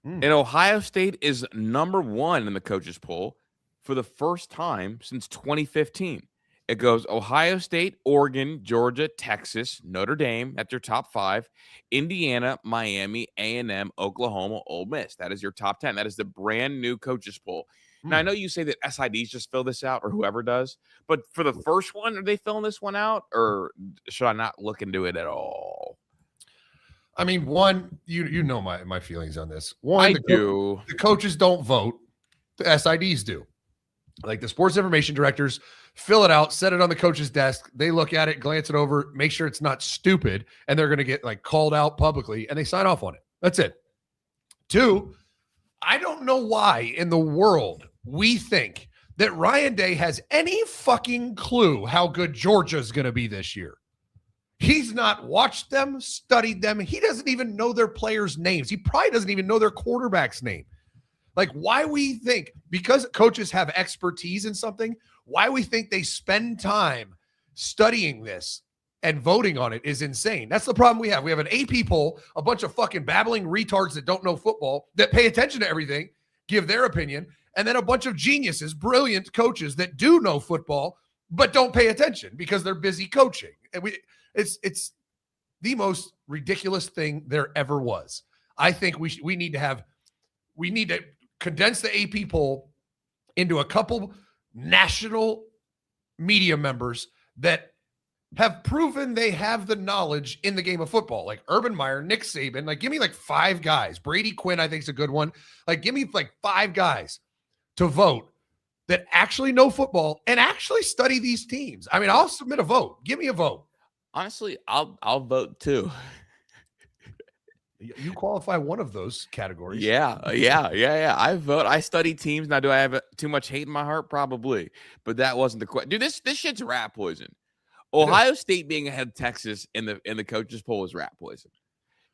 And Ohio State is number 1 in the coaches poll for the first time since 2015. It goes Ohio State, Oregon, Georgia, Texas, Notre Dame. That's your top 5. Indiana, Miami, A&M, Oklahoma, Ole Miss. That is your top 10. That is the brand new coaches poll. Now, I know you say that SIDs just fill this out or whoever does, but for the first one, are they filling this one out or should I not look into it at all? I mean, one, you know my feelings on this. One, I do. The coaches don't vote. The SIDs do. Like the sports information directors fill it out, set it on the coach's desk. They look at it, glance it over, make sure it's not stupid, and they're going to get like called out publicly, and they sign off on it. That's it. 2, I don't know why in the world we think that Ryan Day has any fucking clue how good Georgia's going to be this year. He's not watched them, studied them. He doesn't even know their players' names. He probably doesn't even know their quarterback's name. Like why we think, because coaches have expertise in something, why we think they spend time studying this and voting on it is insane. That's the problem we have. We have an AP poll, a bunch of fucking babbling retards that don't know football, that pay attention to everything, give their opinion, and then a bunch of geniuses, brilliant coaches that do know football, but don't pay attention because they're busy coaching. And it's the most ridiculous thing there ever was. I think we need to condense the AP poll into a couple national media members that have proven they have the knowledge in the game of football, like Urban Meyer, Nick Saban. Like, give me like 5 guys. Brady Quinn, I think, is a good one. Like, give me like 5 guys to vote that actually know football and actually study these teams. I mean, I'll submit a vote. Give me a vote. Honestly, I'll vote too. You qualify one of those categories. Yeah. I vote. I study teams. Now, do I have too much hate in my heart? Probably. But that wasn't the question. Dude, this shit's rat poison. Ohio State being ahead of Texas in the coaches poll is rat poison.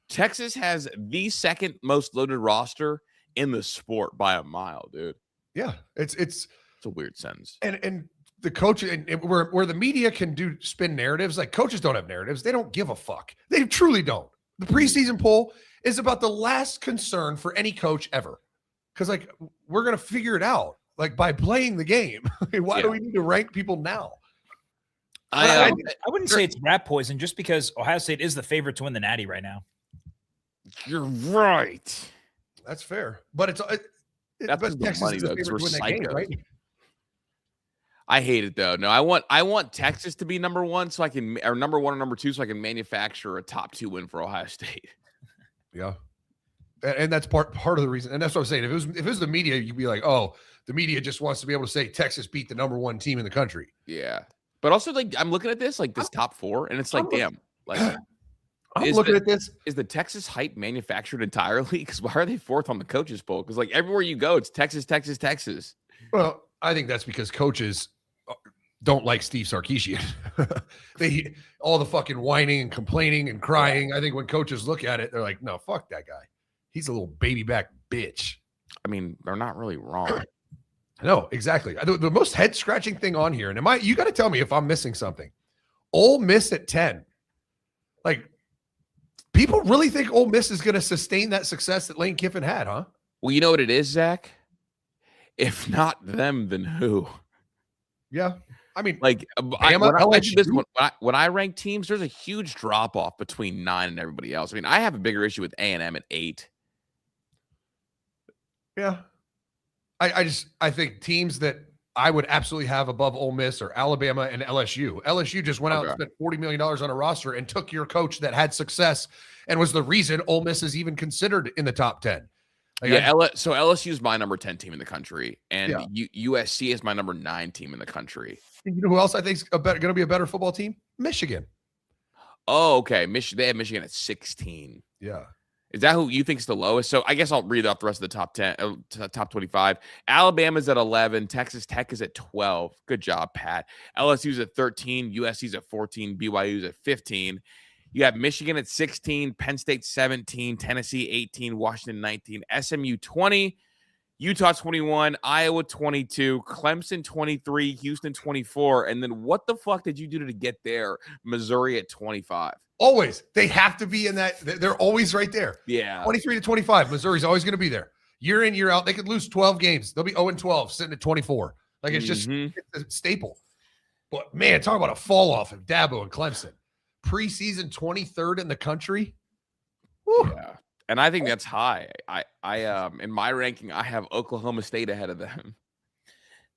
Texas has the second most loaded roster in the sport by a mile, dude. Yeah, it's a weird sentence. And the coach, and where the media can spin narratives, like coaches don't have narratives. They don't give a fuck. They truly don't. The preseason poll is about the last concern for any coach ever. Because like we're gonna figure it out like by playing the game. Why do we need to rank people now? I wouldn't say it's rat poison just because Ohio State is the favorite to win the Natty right now. You're right. That's fair, but that's the Texas money is the though. favorite to win that game, right? I hate it though. No, I want Texas to be number 1 so I can, or number 1 or number 2 so I can manufacture a top 2 win for Ohio State. Yeah, and that's part of the reason. And that's what I'm saying. If it was the media, you'd be like, oh, the media just wants to be able to say Texas beat the number 1 team in the country. Yeah, but also like I'm looking at this like this top 4, and it's like, damn, like I'm looking at this. Is the Texas hype manufactured entirely? Because why are they 4th on the coaches poll? Because like everywhere you go, it's Texas, Texas, Texas. Well, I think that's because coaches don't like Steve Sarkisian. They all the fucking whining and complaining and crying. I think when coaches look at it, they're like, no, fuck that guy. He's a little baby back bitch. I mean, they're not really wrong. No, exactly. The most head scratching thing on here, and you got to tell me if I'm missing something. Ole Miss at 10. Like People really think Ole Miss is going to sustain that success that Lane Kiffin had, huh? Well, you know what it is, Zach? If not them, then who? Yeah. I mean, Like, Bama, I do this LSU? when I rank teams, there's a huge drop off between 9 and everybody else. I mean, I have a bigger issue with A&M at 8. Yeah. I think teams that I would absolutely have above Ole Miss are Alabama and LSU. LSU just went out and spent $40 million on a roster and took your coach that had success and was the reason Ole Miss is even considered in the top 10. Like So LSU is my number 10 team in the country, and Yeah. USC is my number 9 team in the country. you know who else I think is going to be a better football team? Michigan. Oh, okay. They have Michigan at 16. Yeah. Is that who you think is the lowest? So I guess I'll read off the rest of the top 10, top 25. Alabama's at 11. Texas Tech is at 12. Good job, Pat. LSU's at 13. USC's at 14. BYU's at 15. You have Michigan at 16. Penn State 17. Tennessee 18. Washington 19. SMU 20. Utah 21. Iowa 22. Clemson 23. Houston 24. And then what the fuck did you do to get there? Missouri at 25. Always. They have to be in that. They're always right there. Yeah. 23 to 25. Missouri's always going to be there. Year in, year out. They could lose 12 games. They'll be 0-12, sitting at 24. Like, it's just it's a staple. But, man, talk about a fall off of Dabo and Clemson. Preseason 23rd in the country. Woo. Yeah. And I think that's high. I in my ranking, I have Oklahoma State ahead of them.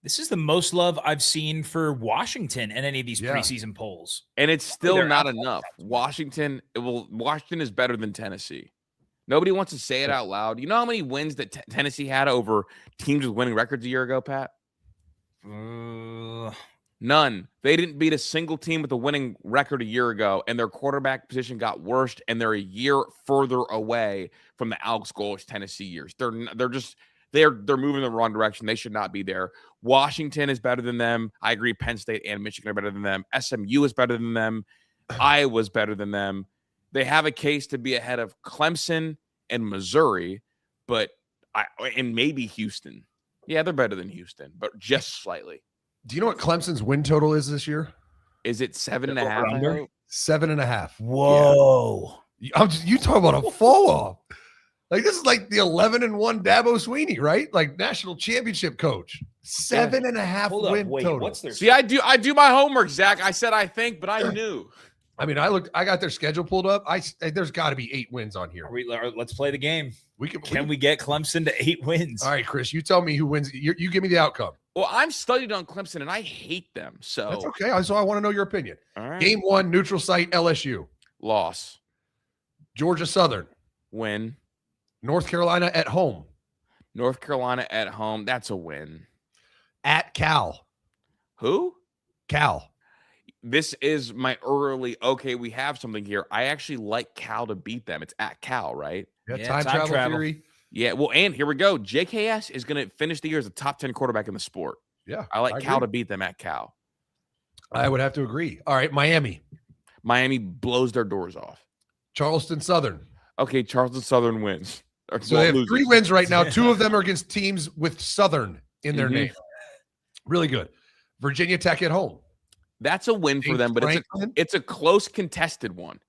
This is the most love I've seen for Washington in any of these preseason polls. And it's still not enough. Washington is better than Tennessee. Nobody wants to say it out loud. You know how many wins that Tennessee had over teams with winning records a year ago, Pat? None. They didn't beat a single team with a winning record a year ago, and their quarterback position got worse, and they're a year further away from the Alex Golesh Tennessee years. They're moving in the wrong direction. They should not be there. Washington is better than them. I agree. Penn State and Michigan are better than them. SMU is better than them. Iowa's better than them. They have a case to be ahead of Clemson and Missouri, and maybe Houston. Yeah, they're better than Houston, but just slightly. Do you know what Clemson's win total is this year? Is it 7.5? 7.5. Whoa. Yeah. You talk about a fall off. Like, this is like the 11-1 Dabo Sweeney, right? Like, national championship coach. 7.5 win total. What's their? See, I do my homework, Zach. I said I think, but I knew. I mean, I got their schedule pulled up. There's got to be 8 wins on here. Let's play the game. Can we get Clemson to 8 wins? All right, Chris, you tell me who wins. You give me the outcome. Well, I'm studied on Clemson, and I hate them. So that's okay. So I want to know your opinion. All right. Game 1, neutral site, LSU. Loss. Georgia Southern. Win. North Carolina at home. North Carolina at home. That's a win. At Cal. Who? Cal. This is my early, we have something here. I actually like Cal to beat them. It's at Cal, right? Yeah, time travel theory. Yeah, well, and here we go. JKS is going to finish the year as a top 10 quarterback in the sport. Yeah. I like Cal to beat them at Cal. I would have to agree. All right, Miami. Miami blows their doors off. Charleston Southern. Okay, Charleston Southern wins. So they have 3 wins right now. 2 of them are against teams with Southern in their name. Really good. Virginia Tech at home. That's a win for them, but it's a close contested one.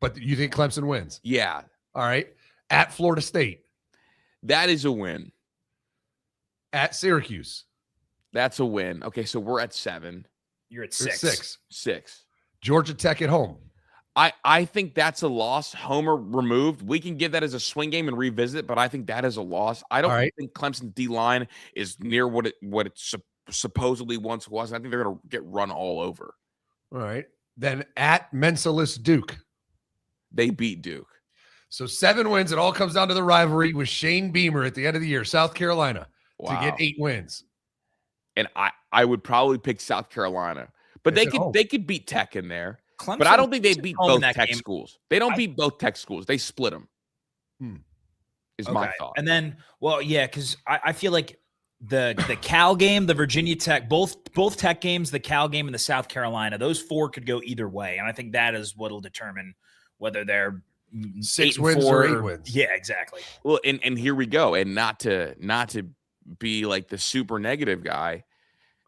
But you think Clemson wins? Yeah. All right. At Florida State. That is a win. At Syracuse. That's a win. Okay, so we're at 7. You're at 6. 6. Georgia Tech at home. I think that's a loss. Homer removed. We can give that as a swing game and revisit it, but I think that is a loss. I don't think Clemson's D-line is near what it supposedly once was. I think they're going to get run all over. All right. Then at Mensalis Duke. They beat Duke. So 7 wins. It all comes down to the rivalry with Shane Beamer at the end of the year, South Carolina, to get 8 wins. And I would probably pick South Carolina, but they could beat Tech in there. Clemson, but I don't think they beat both Tech game. schools. They don't beat both Tech schools. They split them. Is my thought. And then, because I feel like the Cal game, the Virginia Tech, both Tech games, the Cal game and the South Carolina, those 4 could go either way. And I think that is what will determine whether they're 6 wins or 8 wins. Yeah, exactly. Well, and here we go. And not to be like the super negative guy,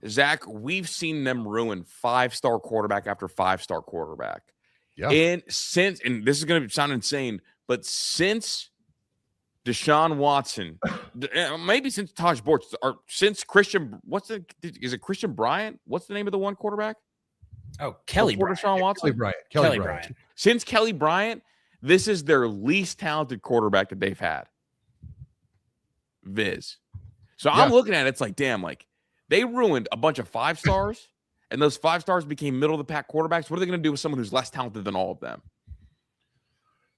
Zach, we've seen them ruin 5-star quarterback after 5-star quarterback. Yeah. And this is going to sound insane, but since Deshaun Watson, maybe since Taj Bortz, or since Christian, is it Christian Bryant? What's the name of the one quarterback? Oh, Kelly Bryant. Deshaun Watson? Kelly Bryant. Since Kelly Bryant, this is their least talented quarterback that they've had. Viz. So I'm looking at it, it's like, damn, like they ruined a bunch of 5 stars, and those 5 stars became middle of the pack quarterbacks. What are they going to do with someone who's less talented than all of them?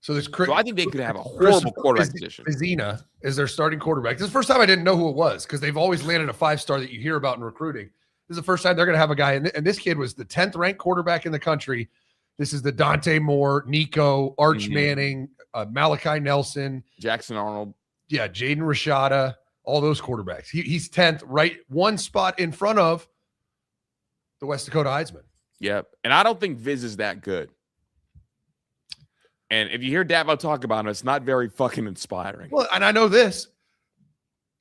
So I think they could have a horrible quarterback position. Vizina is their starting quarterback. This is the first time I didn't know who it was because they've always landed a 5-star that you hear about in recruiting. This is the first time they're going to have a guy, and this kid was the 10th ranked quarterback in the country. This is the Dante Moore, Nico, Arch Manning, Malachi Nelson, Jackson Arnold. Yeah, Jaden Rashada, all those quarterbacks. He's 10th, right? One spot in front of the West Dakota Heisman. Yep. And I don't think Viz is that good. And if you hear Dabo talk about him, it's not very fucking inspiring. Well, and I know this.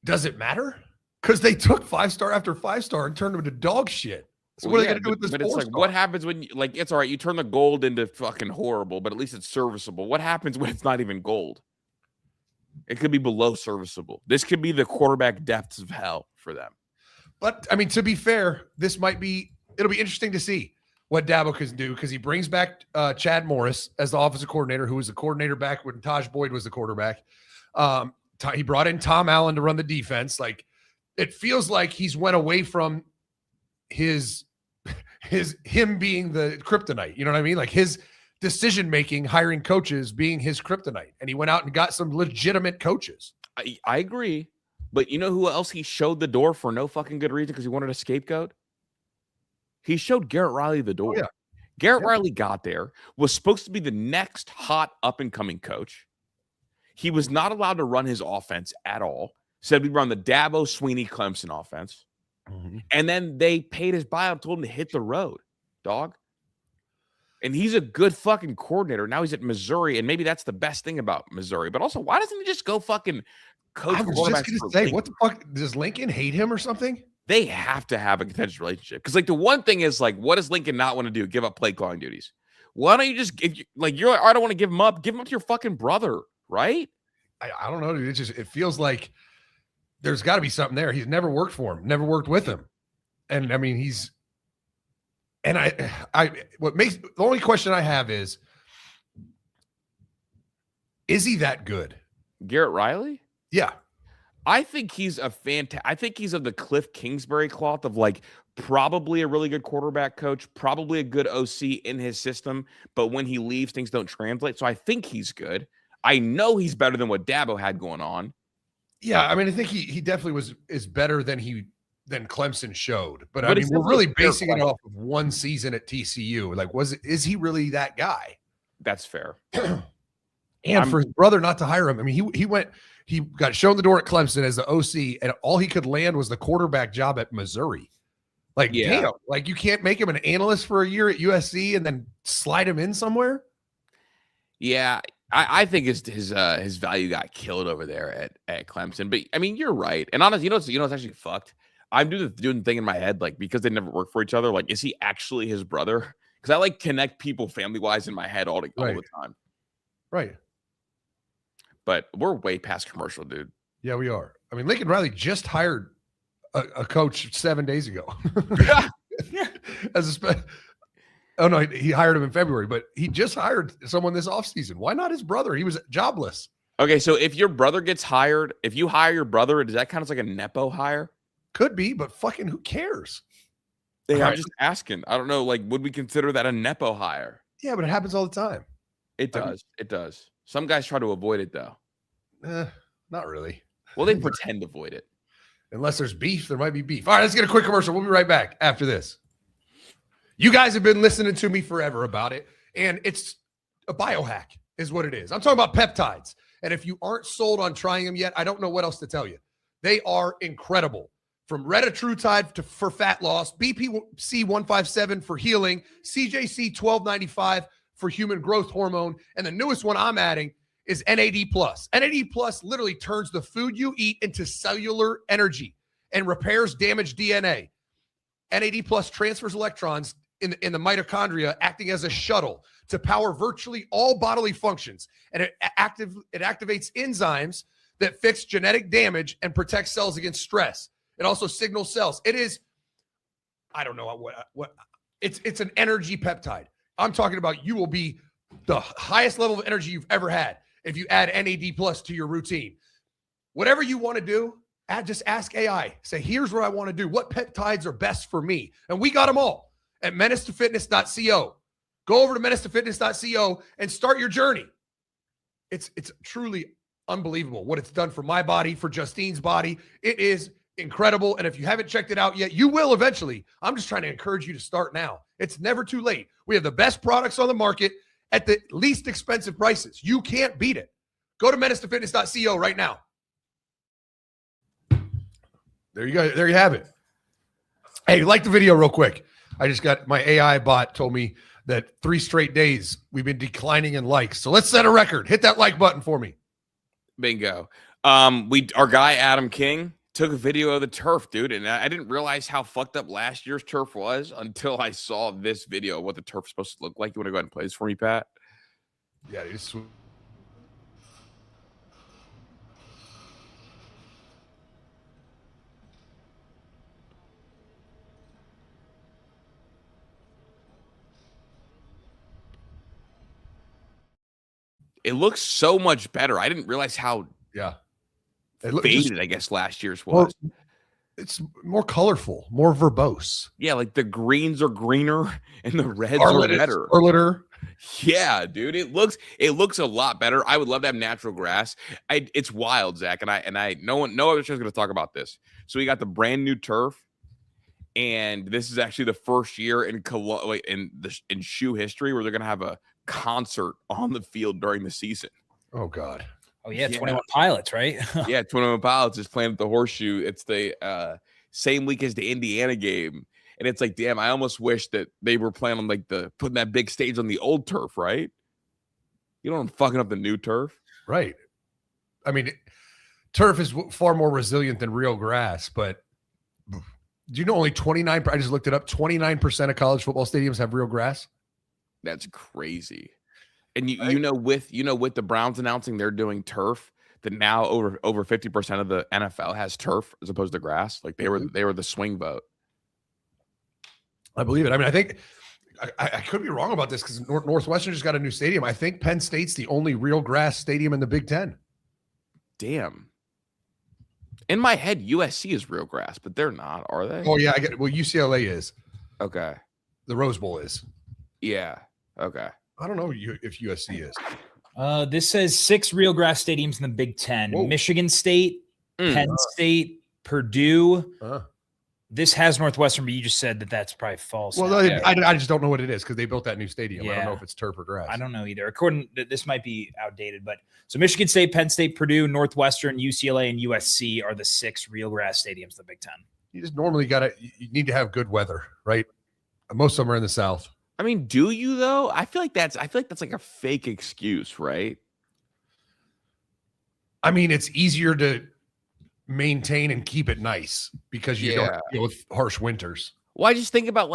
Does it matter? Because they took 5-star after 5-star and turned them into dog shit. So what are they going to do with this? But it's like, what happens when it's all right, you turn the gold into fucking horrible, but at least it's serviceable. What happens when it's not even gold? It could be below serviceable. This could be the quarterback depths of hell for them. But, I mean, to be fair, it'll be interesting to see what Dabo can do because he brings back Chad Morris as the offensive coordinator, who was the coordinator back when Taj Boyd was the quarterback. He brought in Tom Allen to run the defense. Like, it feels like he's went away from him being the kryptonite. You know what I mean? Like his decision-making, hiring coaches being his kryptonite. And he went out and got some legitimate coaches. I agree. But you know who else he showed the door for no fucking good reason because he wanted a scapegoat? He showed Garrett Riley the door. Oh, yeah. Garrett Riley got there, was supposed to be the next hot up-and-coming coach. He was not allowed to run his offense at all. Said we run the Dabo Sweeney Clemson offense. Mm-hmm. And then they paid his buyout, told him to hit the road, dog. And he's a good fucking coordinator. Now he's at Missouri, and maybe that's the best thing about Missouri. But also, why doesn't he just go fucking coach? I was just going to say, what the fuck? Does Lincoln hate him or something? They have to have a contentious relationship. Because, like, the one thing is, like, what does Lincoln not want to do? Give up play calling duties. Why don't you just, I don't want to give him up to your fucking brother, right? I don't know, dude. It feels like there's got to be something there. He's never worked for him, never worked with him. And I mean, the only question I have is he that good? Garrett Riley? Yeah. I think he's I think he's of the Cliff Kingsbury cloth of like probably a really good quarterback coach, probably a good OC in his system, but when he leaves, things don't translate. So I think he's good. I know he's better than what Dabo had going on. Yeah, I mean, I think he definitely is better than Clemson showed. But I mean, we're really basing it off of one season at TCU. Like, is he really that guy? That's fair. And for his brother not to hire him, I mean, he got shown the door at Clemson as the OC, and all he could land was the quarterback job at Missouri. Like, damn, like you can't make him an analyst for a year at USC and then slide him in somewhere. Yeah, I think his value got killed over there at Clemson. But I mean, you're right. And honestly, it's actually fucked. I'm doing the thing in my head, like, because they never worked for each other. Like, is he actually his brother? Because I like connect people family wise in my head all the time. Right. But we're way past commercial, dude. Yeah, we are. I mean, Lincoln Riley just hired a coach 7 days ago. Oh, no, he hired him in February, but he just hired someone this offseason. Why not his brother? He was jobless. Okay, so if your brother gets hired, if you hire your brother, does that count as like a Nepo hire? Could be, but fucking who cares? I'm just asking. I don't know. Like, would we consider that a Nepo hire? Yeah, but it happens all the time. It does. It does. Some guys try to avoid it, though. Not really. Well, they pretend to avoid it. Unless there's beef, there might be beef. All right, let's get a quick commercial. We'll be right back after this. You guys have been listening to me forever about it, and it's a biohack is what it is. I'm talking about peptides. And if you aren't sold on trying them yet, I don't know what else to tell you. They are incredible. From retatrutide for fat loss, BPC 157 for healing, CJC 1295 for human growth hormone, and the newest one I'm adding is NAD+. NAD+ literally turns the food you eat into cellular energy and repairs damaged DNA. NAD+ transfers electrons in the mitochondria acting as a shuttle to power virtually all bodily functions. And it activates enzymes that fix genetic damage and protect cells against stress. It also signals cells. It is, I don't know what it's an energy peptide. I'm talking about you will be the highest level of energy you've ever had if you add NAD plus to your routine. Whatever you want to do, just ask AI. Say, here's what I want to do. What peptides are best for me? And we got them all at menacetofitness.co. Go over to menacetofitness.co and start your journey. It's truly unbelievable what it's done for my body, for Justine's body. It is incredible. And if you haven't checked it out yet, you will eventually. I'm just trying to encourage you to start now. It's never too late. We have the best products on the market at the least expensive prices. You can't beat it. Go to menacetofitness.co right now. There you go. There you have it. Hey, like the video real quick. I just got my AI bot told me that 3 straight days we've been declining in likes. So let's set a record. Hit that like button for me. Bingo. Our guy Adam King took a video of the turf, dude, and I didn't realize how fucked up last year's turf was until I saw this video of what the turf's supposed to look like. You want to go ahead and play this for me, Pat? Yeah, it's sweet. It looks so much better. I didn't realize how faded, I guess, last year's was. It's more colorful, more verbose. Yeah, like the greens are greener and the reds are redder. Scarleter. Yeah, dude, it looks a lot better. I would love to have natural grass. It's wild, Zach, and I no other show's going to talk about this. So we got the brand new turf, and this is actually the first year in shoe history where they're going to have a concert on the field during the season. Oh God. Oh yeah, 21 Pilots, right? Yeah, 21 Pilots is playing at the Horseshoe. It's the same week as the Indiana game, and it's like, damn, I almost wish that they were playing on like putting that big stage on the old turf, right? You know, I'm fucking up the new turf, right? I mean, turf is far more resilient than real grass, but do you know only 29? I just looked it up. 29% of college football stadiums have real grass. That's crazy. And you know with the Browns announcing they're doing turf, that now over 50% of the NFL has turf as opposed to grass. Like they were the swing vote. I believe it. I mean, I think I could be wrong about this because Northwestern just got a new stadium. I think Penn State's the only real grass stadium in the Big Ten. Damn. In my head, USC is real grass, but they're not, are they? Oh yeah, I get it. Well, UCLA is. Okay. The Rose Bowl is. Yeah. Okay. I don't know if USC is. This says 6 real grass stadiums in the Big Ten. Whoa. Michigan State, Penn State, Purdue. This has Northwestern, but you just said that's probably false. Well, I just don't know what it is because they built that new stadium. I don't know if it's turf or grass. I don't know either. According to this might be outdated, but so Michigan State, Penn State, Purdue, Northwestern, UCLA, and USC are the 6 real grass stadiums in the Big Ten. You just normally you need to have good weather, right? Most of them are in the South. I mean, do you though? I feel like that's like a fake excuse, right? I mean, it's easier to maintain and keep it nice because you don't deal with harsh winters. Well, I just think about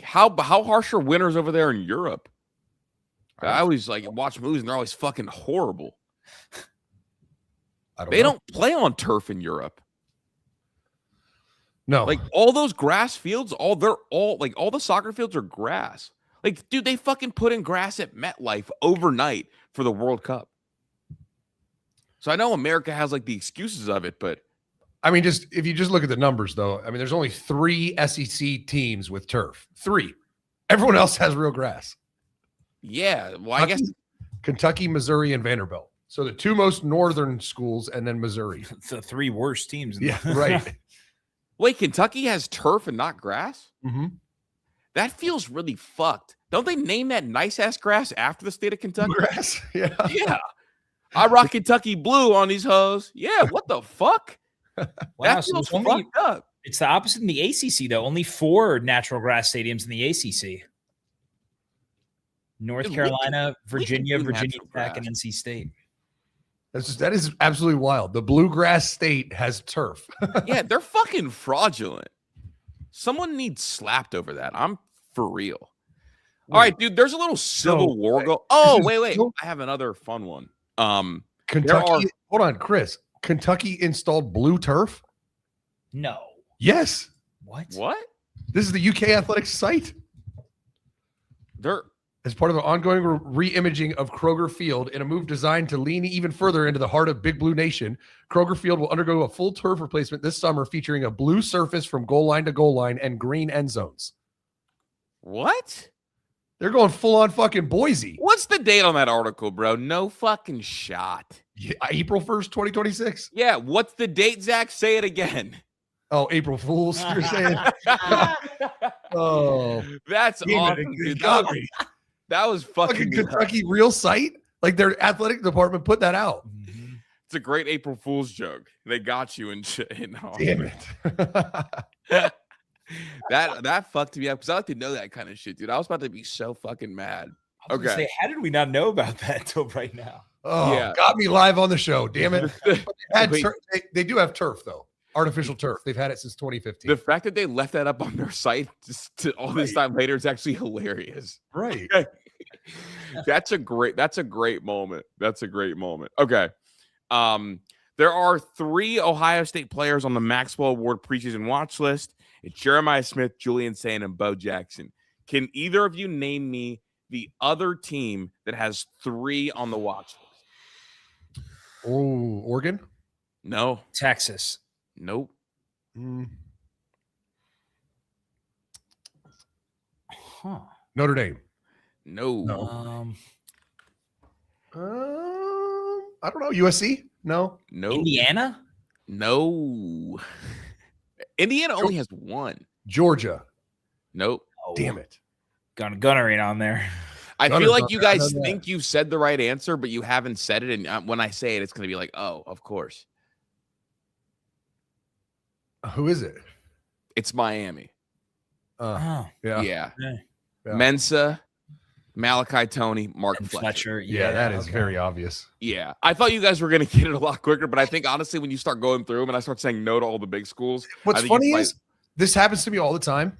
how harsh are winters over there in Europe? I always watch movies and they're always fucking horrible. They don't play on turf in Europe. No, like all those grass fields, all the soccer fields are grass. Like, dude, they fucking put in grass at MetLife overnight for the World Cup. So I know America has the excuses of it, but I mean, if you just look at the numbers, though, I mean, there's only 3 SEC teams with turf. 3. Everyone else has real grass. Yeah, well, I guess Kentucky, Missouri, and Vanderbilt. So the 2 most northern schools, and then Missouri. The 3 worst teams. Right. Wait, Kentucky has turf and not grass? Mm-hmm. That feels really fucked. Don't they name that nice-ass grass after the state of Kentucky? Grass? Yeah. Yeah. I rock Kentucky blue on these hoes. Yeah, what the fuck? Wow, that feels fucked up. It's the opposite in the ACC, though. Only 4 natural grass stadiums in the ACC. North Carolina, Virginia Tech, and NC State. That is absolutely wild. The Bluegrass State has turf. Yeah, they're fucking fraudulent. Someone needs slapped over that. I'm For real. All right, dude. There's a little Civil War go. Oh, wait. I have another fun one. Kentucky. Hold on, Chris. Kentucky installed blue turf. No. Yes. What? This is the UK Athletics site. They're As part of an ongoing re-imaging of Kroger Field in a move designed to lean even further into the heart of Big Blue Nation, Kroger Field will undergo a full turf replacement this summer featuring a blue surface from goal line to goal line and green end zones. what? They're going full on fucking Boise. What's the date on that article, bro? No fucking shot. Yeah, April 1st, 2026. Yeah, what's the date, Zach? Say it again. Oh, April Fools, you're saying? Oh, That's awesome, dude. That was fucking Kentucky real site. Like their athletic department put that out. It's a great April Fool's joke. They got you and shit. Damn it. that fucked me up because I like to know that kind of shit, dude. I was about to be so fucking mad. I was gonna say, how did we not know about that until right now? Oh, Yeah. got me live on the show. Damn it. Wait. They do have turf though. Artificial turf. They've had it since 2015. The fact that they left that up on their site just to all this time later is actually hilarious. Right. That's a great moment. That's a great moment. Okay. There are 3 Ohio State players on the Maxwell Award preseason watch list. It's Jeremiah Smith, Julian Sand, and Bo Jackson. Can either of you name me the other team that has 3 on the watch list? Oh, Oregon? No. Texas. Nope. Huh. Notre Dame. No. I don't know. USC? No. No. Indiana? No. Indiana only has 1. Georgia. Nope. Oh, Damn it. Gunnery on there. I Gunner's feel like not you bad. guys I know think you've said the right answer, but you haven't said it. And when I say it, it's going to be like, oh, of course. Who is it? It's Miami. Oh, Yeah. Yeah. Yeah. Mensa, Malachi Tony, Mark and Fletcher. Fletcher. Yeah, that is okay. very obvious. Yeah. I thought you guys were going to get it a lot quicker, but I think honestly, when you start going through them and I start saying no to all the big schools, What's I think funny you is this happens to me all the time.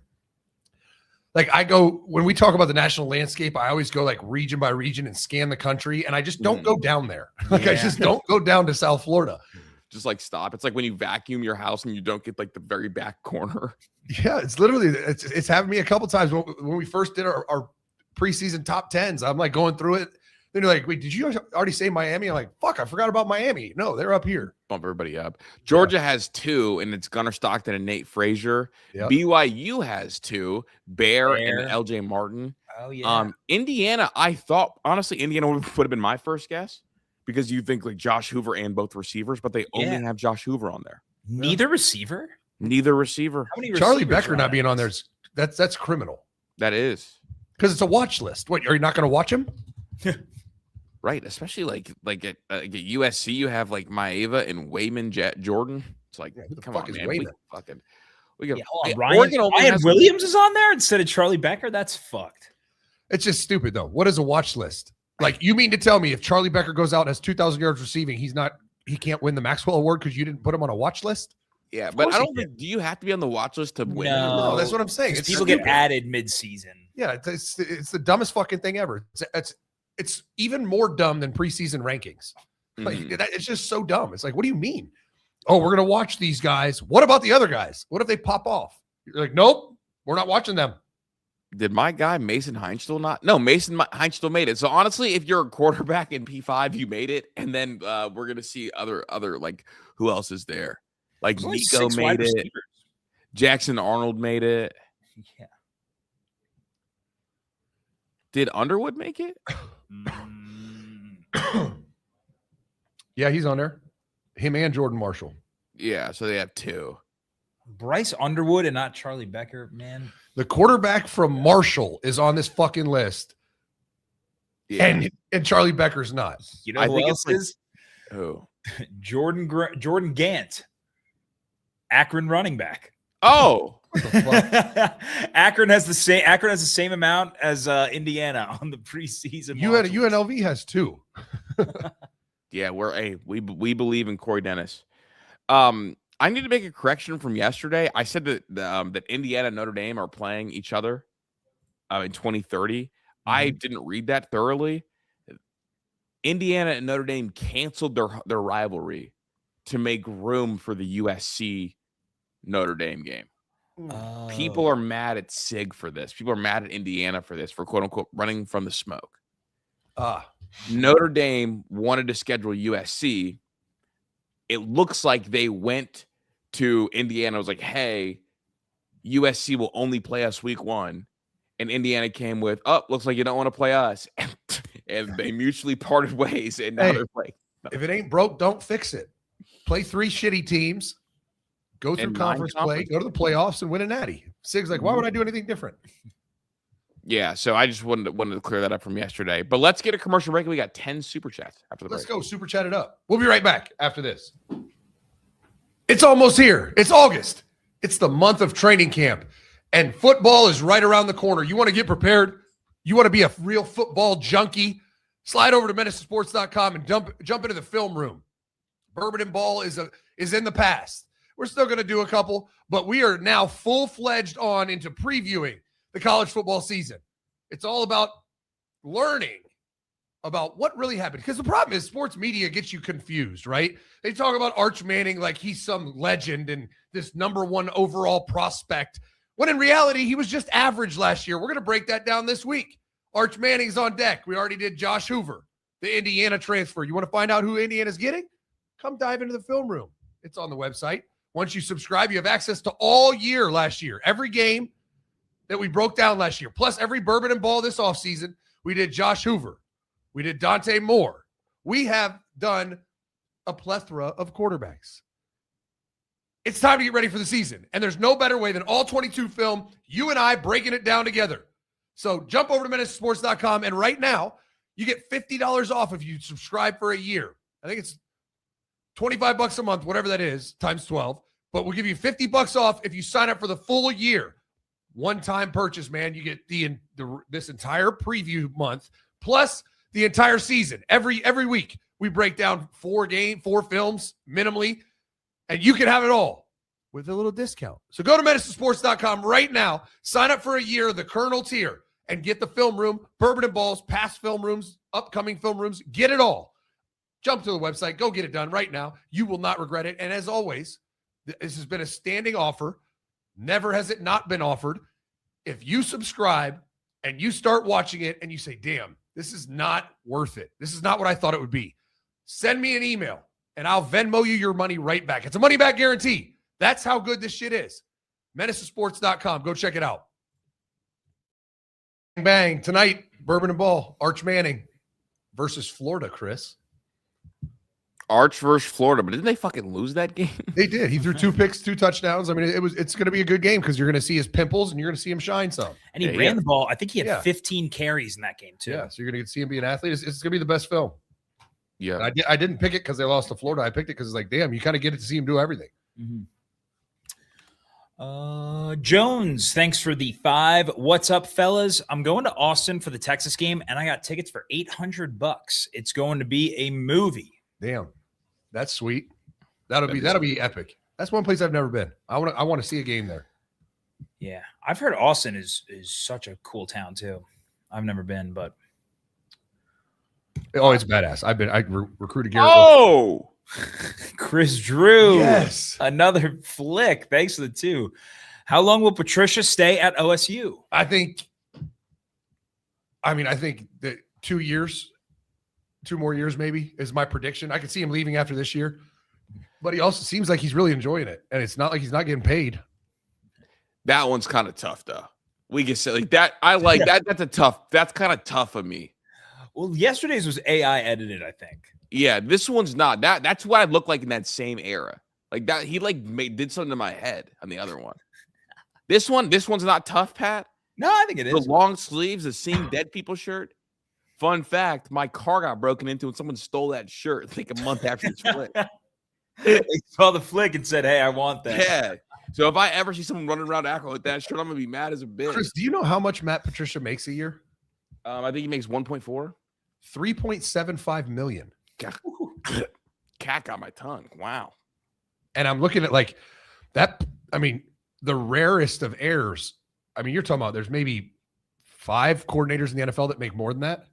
Like I go when we talk about the national landscape, I always go like region by region and scan the country, and I just don't go down there. Like I Yeah. just don't go down to South Florida. just like stop. It's like when you vacuum your house and you don't get like the very back corner. Yeah, it's literally it's happened to me a couple times when we first did our preseason top 10s. I'm like going through it. Then you're like, wait, did you already say Miami? I'm like, fuck, I forgot about Miami. No, they're up here. Bump everybody up. Georgia has 2, and it's Gunnar Stockton and Nate Frazier. Yep. BYU has 2, Bear and LJ Martin. Oh yeah. Indiana, I thought honestly, Indiana would have been my first guess because you think like Josh Hoover and both receivers, but they only have Josh Hoover on there. Neither receiver. Neither receiver. How many Charlie receivers Becker are not being on there that's criminal That is because it's a watch list. What, are you not going to watch him? right, especially like at USC, you have like Maeva and Wayman Jordan. It's like, Yeah, who the come fuck on, is man. Wayman? We got Hold on, Oregon only Ryan has- Williams is on there instead of Charlie Becker. That's fucked. It's just stupid though. What is a watch list? Like you mean to tell me if Charlie Becker goes out and has 2,000 yards receiving, he can't win the Maxwell Award because you didn't put him on a watch list? Yeah, but course I he don't think. Do you have to be on the watch list to win? No, that's what I'm saying. It's People stupid. get added mid-season. Yeah, it's the dumbest fucking thing ever. It's even more dumb than preseason rankings. Like it's just so dumb. It's like, what do you mean? Oh, we're gonna watch these guys. What about the other guys? What if they pop off? You're like, nope, we're not watching them. Did my guy Mason Heinzl not? No, Mason Heinzl made it. So honestly, if you're a quarterback in P5, you made it, and then we're gonna see other like who else is there? Like There's only Nico 6 wide made it. receivers. Jackson Arnold made it. Yeah. Did Underwood make it? Yeah, he's on there. Him and Jordan Marshall. Yeah, so they have 2. Bryce Underwood and not Charlie Becker, man. The quarterback from Marshall is on this fucking list, Yeah. and Charlie Becker's not. You know I who think else it's like- is? Who? Jordan Gant, Akron running back. Oh, Akron has the same amount as Indiana on the preseason. UNLV has 2. yeah. We believe in Corey Dennis. I need to make a correction from yesterday. I said that that Indiana and Notre Dame are playing each other in 2030. I didn't read that thoroughly. Indiana and Notre Dame canceled their rivalry to make room for the USC Notre Dame game. People are mad at SIG for this. People are mad at Indiana for this, for quote unquote running from the smoke. Notre Dame wanted to schedule USC. It looks like they went to Indiana. Was like, hey, USC will only play us week 1. And Indiana came with, oh, looks like you don't want to play us. And they mutually parted ways. And now they're playing. If it ain't broke, don't fix it. Play 3 shitty teams. Go through conference play. Go to the playoffs and win a natty. Sig's like, why would I do anything different? Yeah, so I just wanted to clear that up from yesterday. But let's get a commercial break. We got 10 super chats after the break. Let's go super chat it up. We'll be right back after this. It's almost here. It's August. It's the month of training camp. And football is right around the corner. You want to get prepared? You want to be a real football junkie? Slide over to menacesports.com and jump into the film room. Bourbon and Ball is in the past. We're still going to do a couple, but we are now full-fledged on into previewing the college football season. It's all about learning about what really happened. Because the problem is sports media gets you confused, right? They talk about Arch Manning like he's some legend and this number 1 overall prospect, when in reality, he was just average last year. We're going to break that down this week. Arch Manning's on deck. We already did Josh Hoover, the Indiana transfer. You want to find out who Indiana's getting? Come dive into the film room. It's on the website. Once you subscribe, you have access to all year last year. Every game that we broke down last year, plus every Bourbon and Ball this offseason. We did Josh Hoover. We did Dante Moore. We have done a plethora of quarterbacks. It's time to get ready for the season. And there's no better way than all 22 film, you and I breaking it down together. So jump over to menacesports.com. And right now, you get $50 off if you subscribe for a year. I think it's $25 a month, whatever that is, times 12. But we'll give you $50 off if you sign up for the full year. One-time purchase, man. You get this entire preview month, plus the entire season. Every week, we break down 4 films minimally. And you can have it all with a little discount. So go to menacesports.com right now. Sign up for a year of the Colonel tier and get the film room, Bourbon and Balls, past film rooms, upcoming film rooms. Get it all. Jump to the website. Go get it done right now. You will not regret it. And as always, this has been a standing offer. Never has it not been offered. If you subscribe and you start watching it and you say, damn, this is not worth it. This is not what I thought it would be. Send me an email. And I'll Venmo you your money right back. It's a money-back guarantee. That's how good this shit is. MenaceSports.com. Go check it out. Bang. Tonight, Bourbon and Ball, Arch Manning versus Florida, Chris. Arch versus Florida, but didn't they fucking lose that game? They did. He threw 2 picks, 2 touchdowns. I mean, it's going to be a good game because you're going to see his pimples and you're going to see him shine some. And he ran the ball. I think he had 15 carries in that game, too. Yeah, so you're going to see him be an athlete. It's going to be the best film. Yeah, and I didn't pick it because they lost to Florida. I picked it because it's like, damn, you kind of get to see him do everything. Jones, thanks for the 5. What's up, fellas? I'm going to Austin for the Texas game, and I got tickets for $800. It's going to be a movie. Damn, that's sweet. That'll be epic. That's one place I've never been. I want to see a game there. Yeah, I've heard Austin is such a cool town too. I've never been, but. Oh, it's badass. I recruited Garrett. Oh, Chris Drew. Yes. Another flick. Thanks for the 2. How long will Patricia stay at OSU? I think that 2 years, 2 more years maybe is my prediction. I could see him leaving after this year, but he also seems like he's really enjoying it. And it's not like he's not getting paid. that one's kind of tough though. We can say like that. I like that. That's kind of tough of me. Well, yesterday's was AI edited, I think. Yeah, this one's not. That's what I look like in that same era. Like that, he did something to my head on the other one. This one's not tough, Pat. No, I think it is. The long sleeves, the Seeing Dead People shirt. Fun fact, my car got broken into and someone stole that shirt like a month after the split. They saw the flick and said, hey, I want that. Yeah. So if I ever see someone running around acting with that shirt, I'm going to be mad as a bitch. Chris, do you know how much Matt Patricia makes a year? I think he makes 1.4. 3.75 million. Cat got my tongue. Wow. And I'm looking at like that. I mean, the rarest of heirs. I mean, you're talking about there's maybe 5 coordinators in the NFL that make more than that.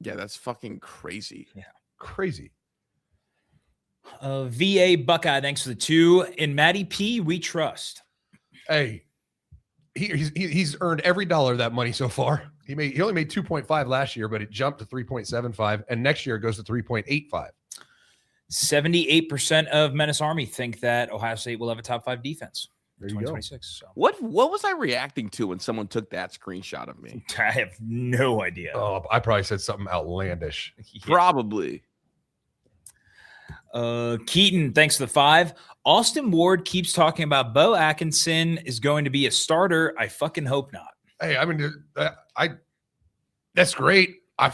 Yeah, that's fucking crazy. Yeah. Crazy. VA Buckeye, thanks for the 2. In Matty P, we trust. Hey, he's earned every dollar of that money so far. He only made 2.5 last year, but it jumped to 3.75, and next year it goes to 3.85. 78% of Menace Army think that Ohio State will have a top 5 defense. There you go. 2026. So. What was I reacting to when someone took that screenshot of me? I have no idea. Oh, I probably said something outlandish. Yeah. Probably. Keaton, thanks for the 5. Austin Ward keeps talking about Bo Atkinson is going to be a starter. I fucking hope not. Hey, I mean, that's great. I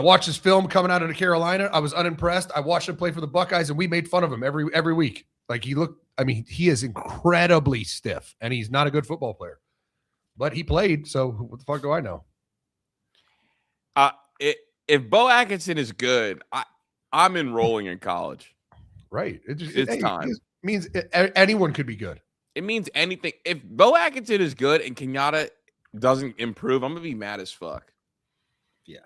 watched his film coming out of Carolina. I was unimpressed. I watched him play for the Buckeyes, and we made fun of him every week. Like he is incredibly stiff, and he's not a good football player. But he played, so what the fuck do I know? If Bo Atkinson is good, I'm enrolling in college. Right. It's time. It means anyone could be good. It means anything. If Bo Atkinson is good and Kenyatta doesn't improve, I'm gonna be mad as fuck. Yeah.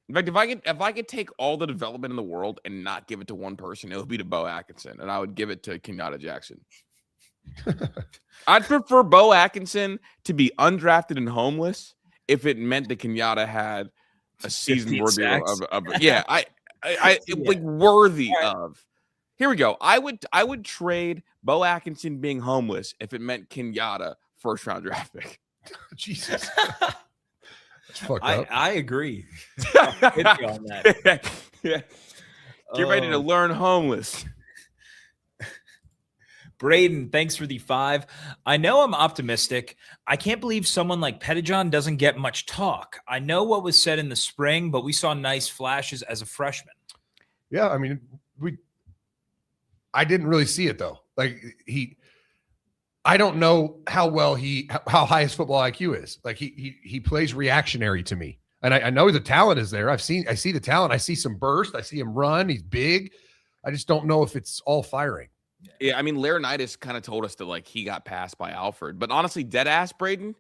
In fact, if I could take all the development in the world and not give it to one person, it would be to Bo Atkinson, and I would give it to Kenyatta Jackson. I'd prefer Bo Atkinson to be undrafted and homeless if it meant that Kenyatta had a season worthy of yeah, like worthy of. Here we go. I would trade Bo Atkinson being homeless if it meant Kenyatta first round draft pick. Jesus. That's fucked up. I agree. I'll hit you on that. Yeah. Get ready to learn homeless. Braden, thanks for the 5. I know I'm optimistic. I can't believe someone like Pettijohn doesn't get much talk. I know what was said in the spring, but we saw nice flashes as a freshman. Yeah, I mean, I didn't really see it though. Like I don't know how high his football IQ is. Like he plays reactionary to me. And I know the talent is there. I see the talent. I see some burst. I see him run. He's big. I just don't know if it's all firing. Yeah, I mean, Laurinaitis kind of told us that like he got passed by Alfred, but honestly, dead ass Braden,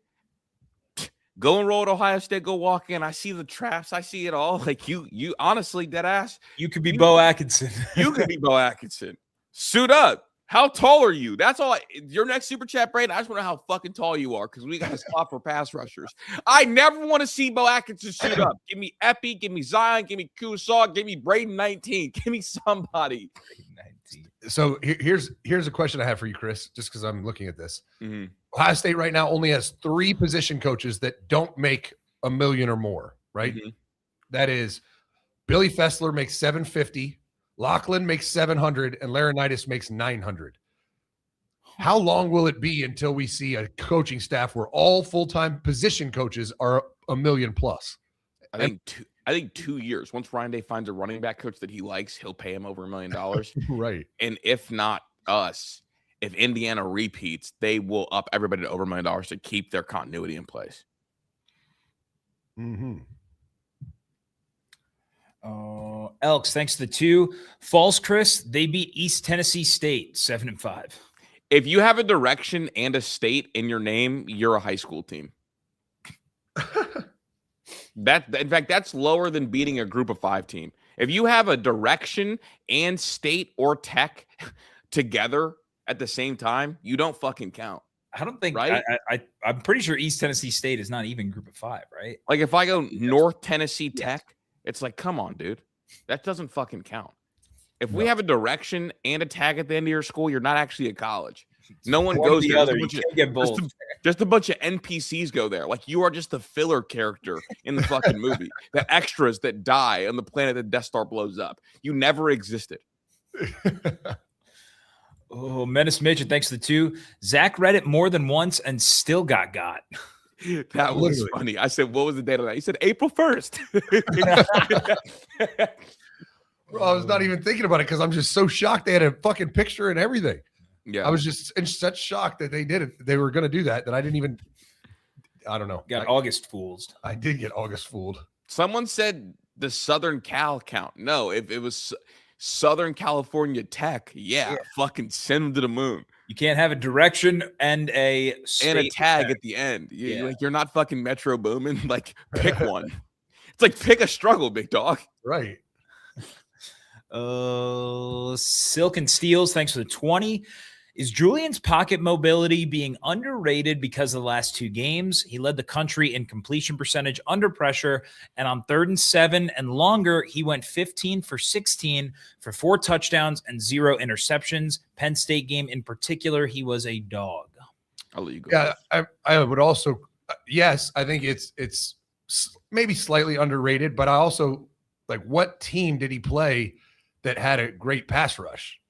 go and roll at Ohio State, go walk in. I see the traps, I see it all. Like you honestly, dead ass, you could be Bo Atkinson. You could be Bo Atkinson. Suit up. How tall are you? That's all. Your next super chat, Braden. I just want to know how fucking tall you are because we got a spot for pass rushers. I never want to see Bo Atkinson suit up. Give me Epi, give me Zion, give me Kusaw, give me Braden 19. Give me somebody. So here's a question I have for you, Chris, just because I'm looking at this. Mm-hmm. Ohio State right now only has 3 position coaches that don't make $1 million or more, right? Mm-hmm. That is Billy Fessler makes $750, Lachlan makes $700, and Laurinaitis makes $900. How long will it be until we see a coaching staff where all full-time position coaches are $1 million plus? I think 2 years. Once Ryan Day finds a running back coach that he likes, he'll pay him over $1 million. Right. And if not us, if Indiana repeats, they will up everybody to over $1 million to keep their continuity in place. Mm-hmm. Elks, thanks to the 2. False, Chris. They beat East Tennessee State 7-5. If you have a direction and a state in your name, you're a high school team. In fact, that's lower than beating a group of 5 team. If you have a direction and state or tech together at the same time, you don't fucking count. I don't think right. I'm pretty sure East Tennessee State is not even group of 5, right? Like if I go North Tennessee Tech, it's like, come on, dude, that doesn't fucking count. If we have a direction and a tag at the end of your school, you're not actually a college. No one goes there. Other. You can't get both. Just a bunch of NPCs go there. Like you are just the filler character in the fucking movie. The extras that die on the planet that Death Star blows up. You never existed. Oh, Menace Midget, thanks to the 2. Zach read it more than once and still got. That was funny. I said, what was the date of that? He said April 1st. Bro, I was not even thinking about it because I'm just so shocked they had a fucking picture and everything. Yeah, I was just in such shock that they did it. They were going to do that I didn't even. I don't know. Got August fools. I did get August fooled. Someone said the Southern Cal count. No, if it was Southern California Tech, yeah. Fucking send them to the moon. You can't have a direction and a tag at the end. Yeah. Like, you're not fucking Metro Boomin. Like, pick one. It's like, pick a struggle, big dog. Right. Silk and Steels, thanks for the 20. Is Julian's pocket mobility being underrated because of the last 2 games? He led the country in completion percentage under pressure, and on 3rd and 7 and longer, he went 15 for 16 for 4 touchdowns and 0 interceptions. Penn State game in particular, he was a dog. I'll let you go. Yeah, I would also, yes, I think it's maybe slightly underrated, but I also, like, what team did he play that had a great pass rush?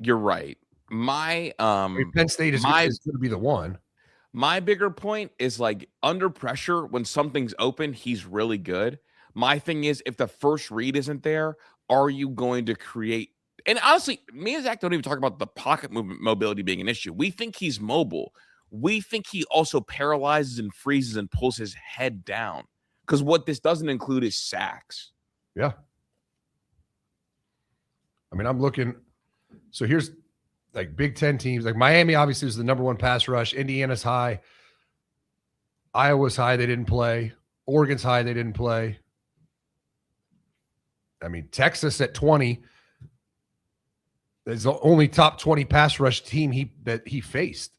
You're right. My Penn State is going to be the one. My bigger point is, like, under pressure when something's open, he's really good. My thing is, if the first read isn't there, are you going to create? And honestly, me and Zach don't even talk about the pocket movement mobility being an issue. We think he's mobile. We think he also paralyzes and freezes and pulls his head down, because what this doesn't include is sacks. Yeah. I mean, I'm looking. So here's, like, Big Ten teams. Like, Miami obviously is the number 1 pass rush. Indiana's high. Iowa's high. They didn't play. Oregon's high. They didn't play. I mean, Texas at 20 is the only top 20 pass rush team that he faced.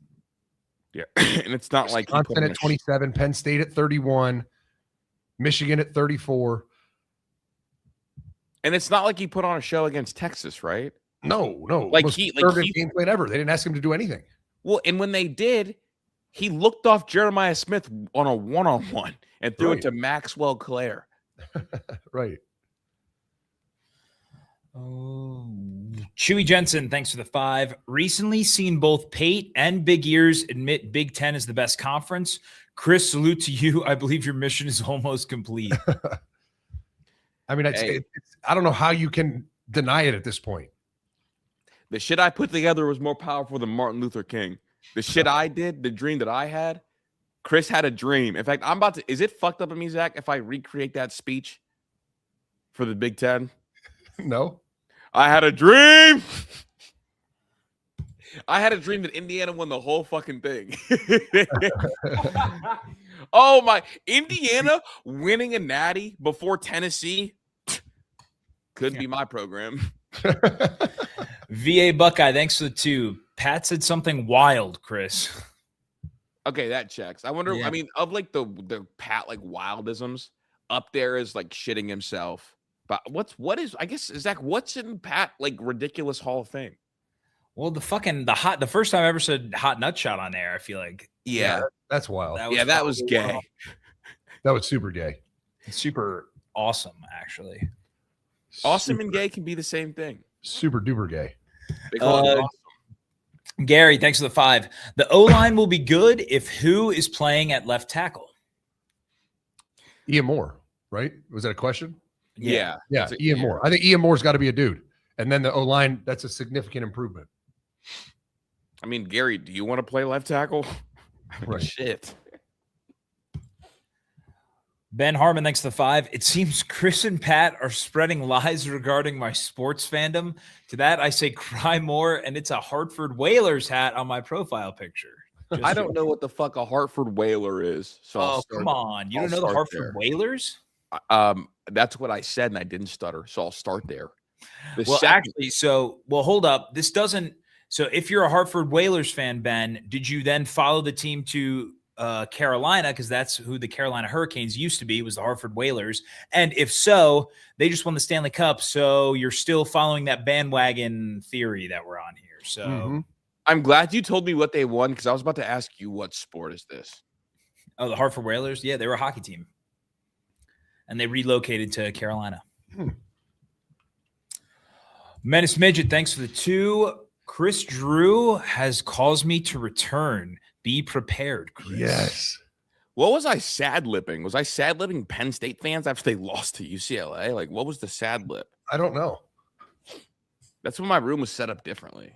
Yeah. And it's not like Wisconsin at 27, Penn State at 31, Michigan at 34. And it's not like he put on a show against Texas, right? No. Like, most conservative game plan ever. They didn't ask him to do anything. Well, and when they did, he looked off Jeremiah Smith on a one-on-one and threw it to Maxwell Clare. Right. Oh, Chewy Jensen, thanks for the 5. Recently seen both Pate and Big Ears admit Big Ten is the best conference. Chris, salute to you. I believe your mission is almost complete. I mean, I don't know how you can deny it at this point. The shit I put together was more powerful than Martin Luther King. The shit I did, the dream that I had, Chris had a dream. In fact, is it fucked up of me, Zach, if I recreate that speech for the Big Ten? No. I had a dream. I had a dream that Indiana won the whole fucking thing. Oh, my. Indiana winning a natty before Tennessee could be my program. VA Buckeye, thanks for the 2. Pat said something wild, Chris. Okay, that checks. I wonder, Yeah. I mean, of, like, the Pat, like, wildisms, up there is, like, shitting himself. But what is, I guess, Zach, what's in Pat, like, ridiculous Hall of Fame? Well, the first time I ever said hot nut shot on air, I feel like. Yeah. That's wild. That was gay. That was super gay. Super awesome, actually. Awesome and gay can be the same thing. Super duper gay. They call it awesome. Gary, thanks for the 5. The O-line will be good if who is playing at left tackle? Ian Moore, right? Was that a question? Yeah. Yeah, Ian Moore. I think Ian Moore's got to be a dude. And then the O-line, that's a significant improvement. I mean, Gary, do you want to play left tackle? Right. Shit. Ben Harmon, thanks for the 5. It seems Chris and Pat are spreading lies regarding my sports fandom. To that, I say cry more, and it's a Hartford Whalers hat on my profile picture. I don't know what the fuck a Hartford Whaler is. So come on. You don't know the Hartford Whalers? That's what I said, and I didn't stutter. So I'll start there. Hold up. This doesn't. So if you're a Hartford Whalers fan, Ben, did you then follow the team to Carolina? Because that's who the Carolina Hurricanes used to be, was the Hartford Whalers. And if so, they just won the Stanley Cup. So you're still following that bandwagon theory that we're on here. So I'm glad you told me what they won, because I was about to ask you, what sport is this? Oh, the Hartford Whalers? Yeah, they were a hockey team. And they relocated to Carolina. Menace Midget, thanks for the 2. Chris Drew has caused me to return. Be prepared, Chris. Yes. What was I sad-lipping? Was I sad-lipping Penn State fans after they lost to UCLA? Like, what was the sad lip? I don't know. That's when my room was set up differently.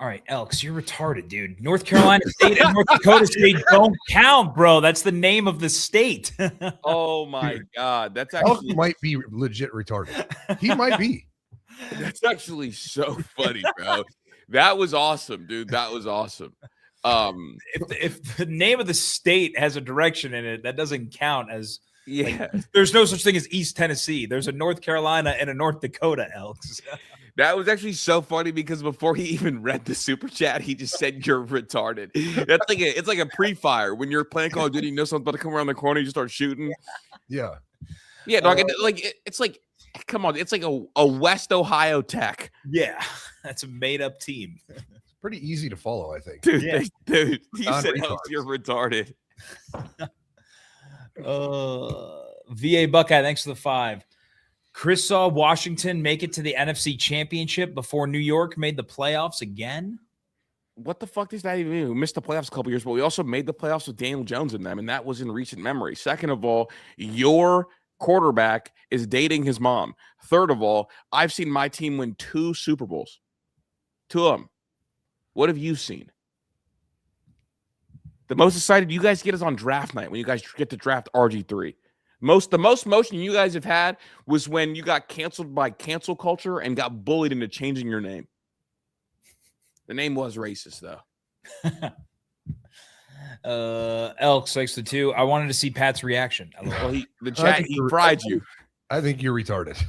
All right, Elks, you're retarded, dude. North Carolina State and North Dakota State don't count, bro. That's the name of the state. Oh, my God. That's Elk actually... might be legit retarded. He might be. That's actually so funny, bro. That was awesome, dude. That was awesome. If the name of the state has a direction in it, that doesn't count as yeah. There's no such thing as East Tennessee. There's a North Carolina and a North Dakota, Elks. That was actually so funny because before he even read the super chat, he just said you're retarded. That's like it's like a pre-fire when you're playing Call of Duty. You know something's about to come around the corner, you just start shooting. Yeah, dog. It's like come on, it's like a West Ohio Tech. Yeah, that's a made-up team. it's pretty easy to follow, I think. Dude, Yeah. dude, he said Non-retards. you're retarded. VA Buckeye, thanks for the 5. Chris saw Washington make it to the NFC Championship before New York made the playoffs again. What the fuck does that even mean? We missed the playoffs a couple years, but we also made the playoffs with Daniel Jones in them, and that was in recent memory. Second of all, your quarterback is dating his mom. Third of all, I've seen my team win 2 Super Bowls. 2 of them. What have you seen? The most excited you guys get is on draft night when you guys get to draft RG3. The most motion you guys have had was when you got canceled by cancel culture and got bullied into changing your name. The name was racist, though. Elks 6-2. I wanted to see Pat's reaction. Well, he fried you. I think you're retarded.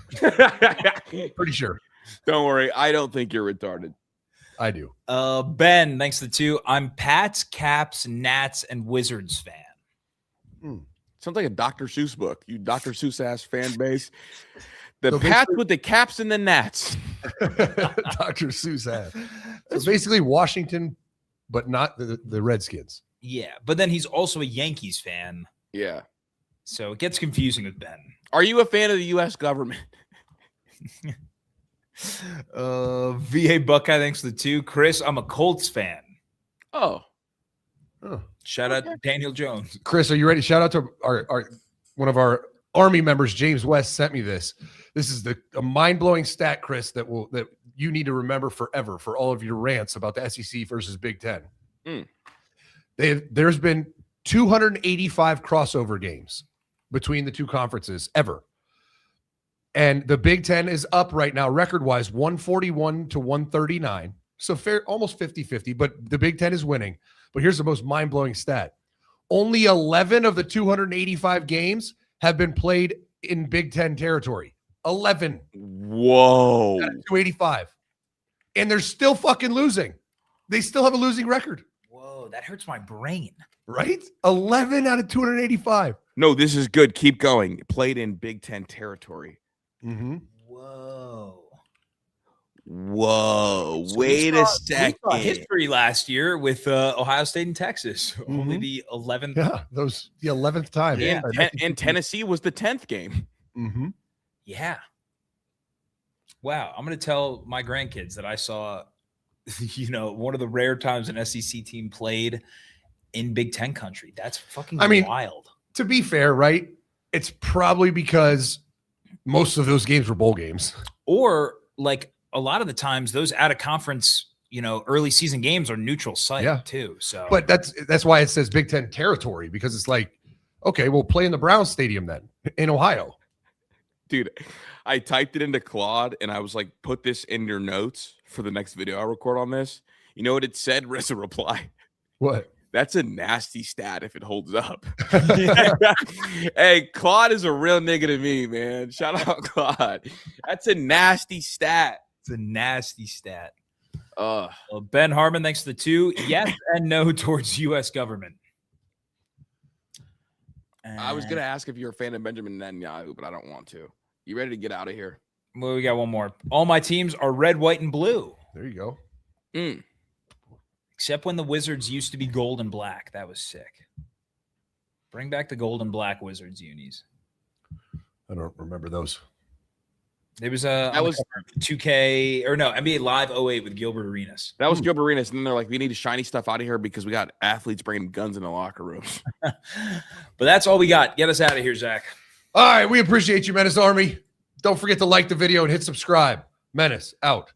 Pretty sure. Don't worry. I don't think you're retarded. I do. Ben, thanks to 2. I'm Pats, Caps, Nats, and Wizards fan. Sounds like a Dr. Seuss book. You Dr. Seuss ass fan base. The So Pats with the Caps and the Nats. Dr. Seuss had. So basically Washington, but not the Redskins. Yeah, but then he's also a Yankees fan. Yeah. So it gets confusing with Ben. Are you a fan of the U.S. government? VA Buckeye, thanks to the 2. Chris, I'm a Colts fan. Oh. Shout out to Daniel Jones. Chris, are you ready? Shout out to our one of our Army members, James West, sent me this. This is a mind-blowing stat, Chris, that you need to remember forever for all of your rants about the SEC versus Big Ten. There's been 285 crossover games between the two conferences ever. And the Big Ten is up right now, record-wise, 141 to 139. So fair, almost 50-50, but the Big Ten is winning. But here's the most mind-blowing stat. Only 11 of the 285 games have been played in Big Ten territory. 11. Whoa. Out of 285. And they're still fucking losing. They still have a losing record. Whoa, that hurts my brain. Right? 11 out of 285. No, this is good. Keep going. Played in Big Ten territory. Mm-hmm. Whoa. So Wait a we second. saw history last year with Ohio State and Texas. Only the 11th. Yeah, the 11th time. Yeah. And Tennessee was the 10th game. Mm-hmm. Yeah. Wow. I'm going to tell my grandkids that I saw, one of the rare times an SEC team played in Big Ten country. That's fucking wild. To be fair, right? It's probably because most of those games were bowl games. Or like a lot of the times those out of conference, early season games are neutral site too. So, but that's why it says Big Ten territory, because it's like, okay, we'll play in the Browns Stadium then in Ohio. Dude, I typed it into Claude and I was like, put this in your notes for the next video I record on this. You know what it said as a reply? What? That's a nasty stat if it holds up. Hey, Claude is a real nigga to me, man. Shout out Claude. That's a nasty stat. It's a nasty stat. Ben Harmon, thanks to the 2. Yes and no towards U.S. government. I was going to ask if you're a fan of Benjamin Netanyahu, but I don't want to. You ready to get out of here? Well, we got one more. All my teams are red, white, and blue. There you go. Except when the Wizards used to be gold and black. That was sick. Bring back the gold and black Wizards unis. I don't remember those. There was that was 2K or no NBA Live 08 with Gilbert Arenas. That was Gilbert Arenas, and then they're like, "We need shiny stuff out of here because we got athletes bringing guns in the locker rooms." But that's all we got. Get us out of here, Zach. All right, we appreciate you, Menace Army. Don't forget to like the video and hit subscribe. Menace out.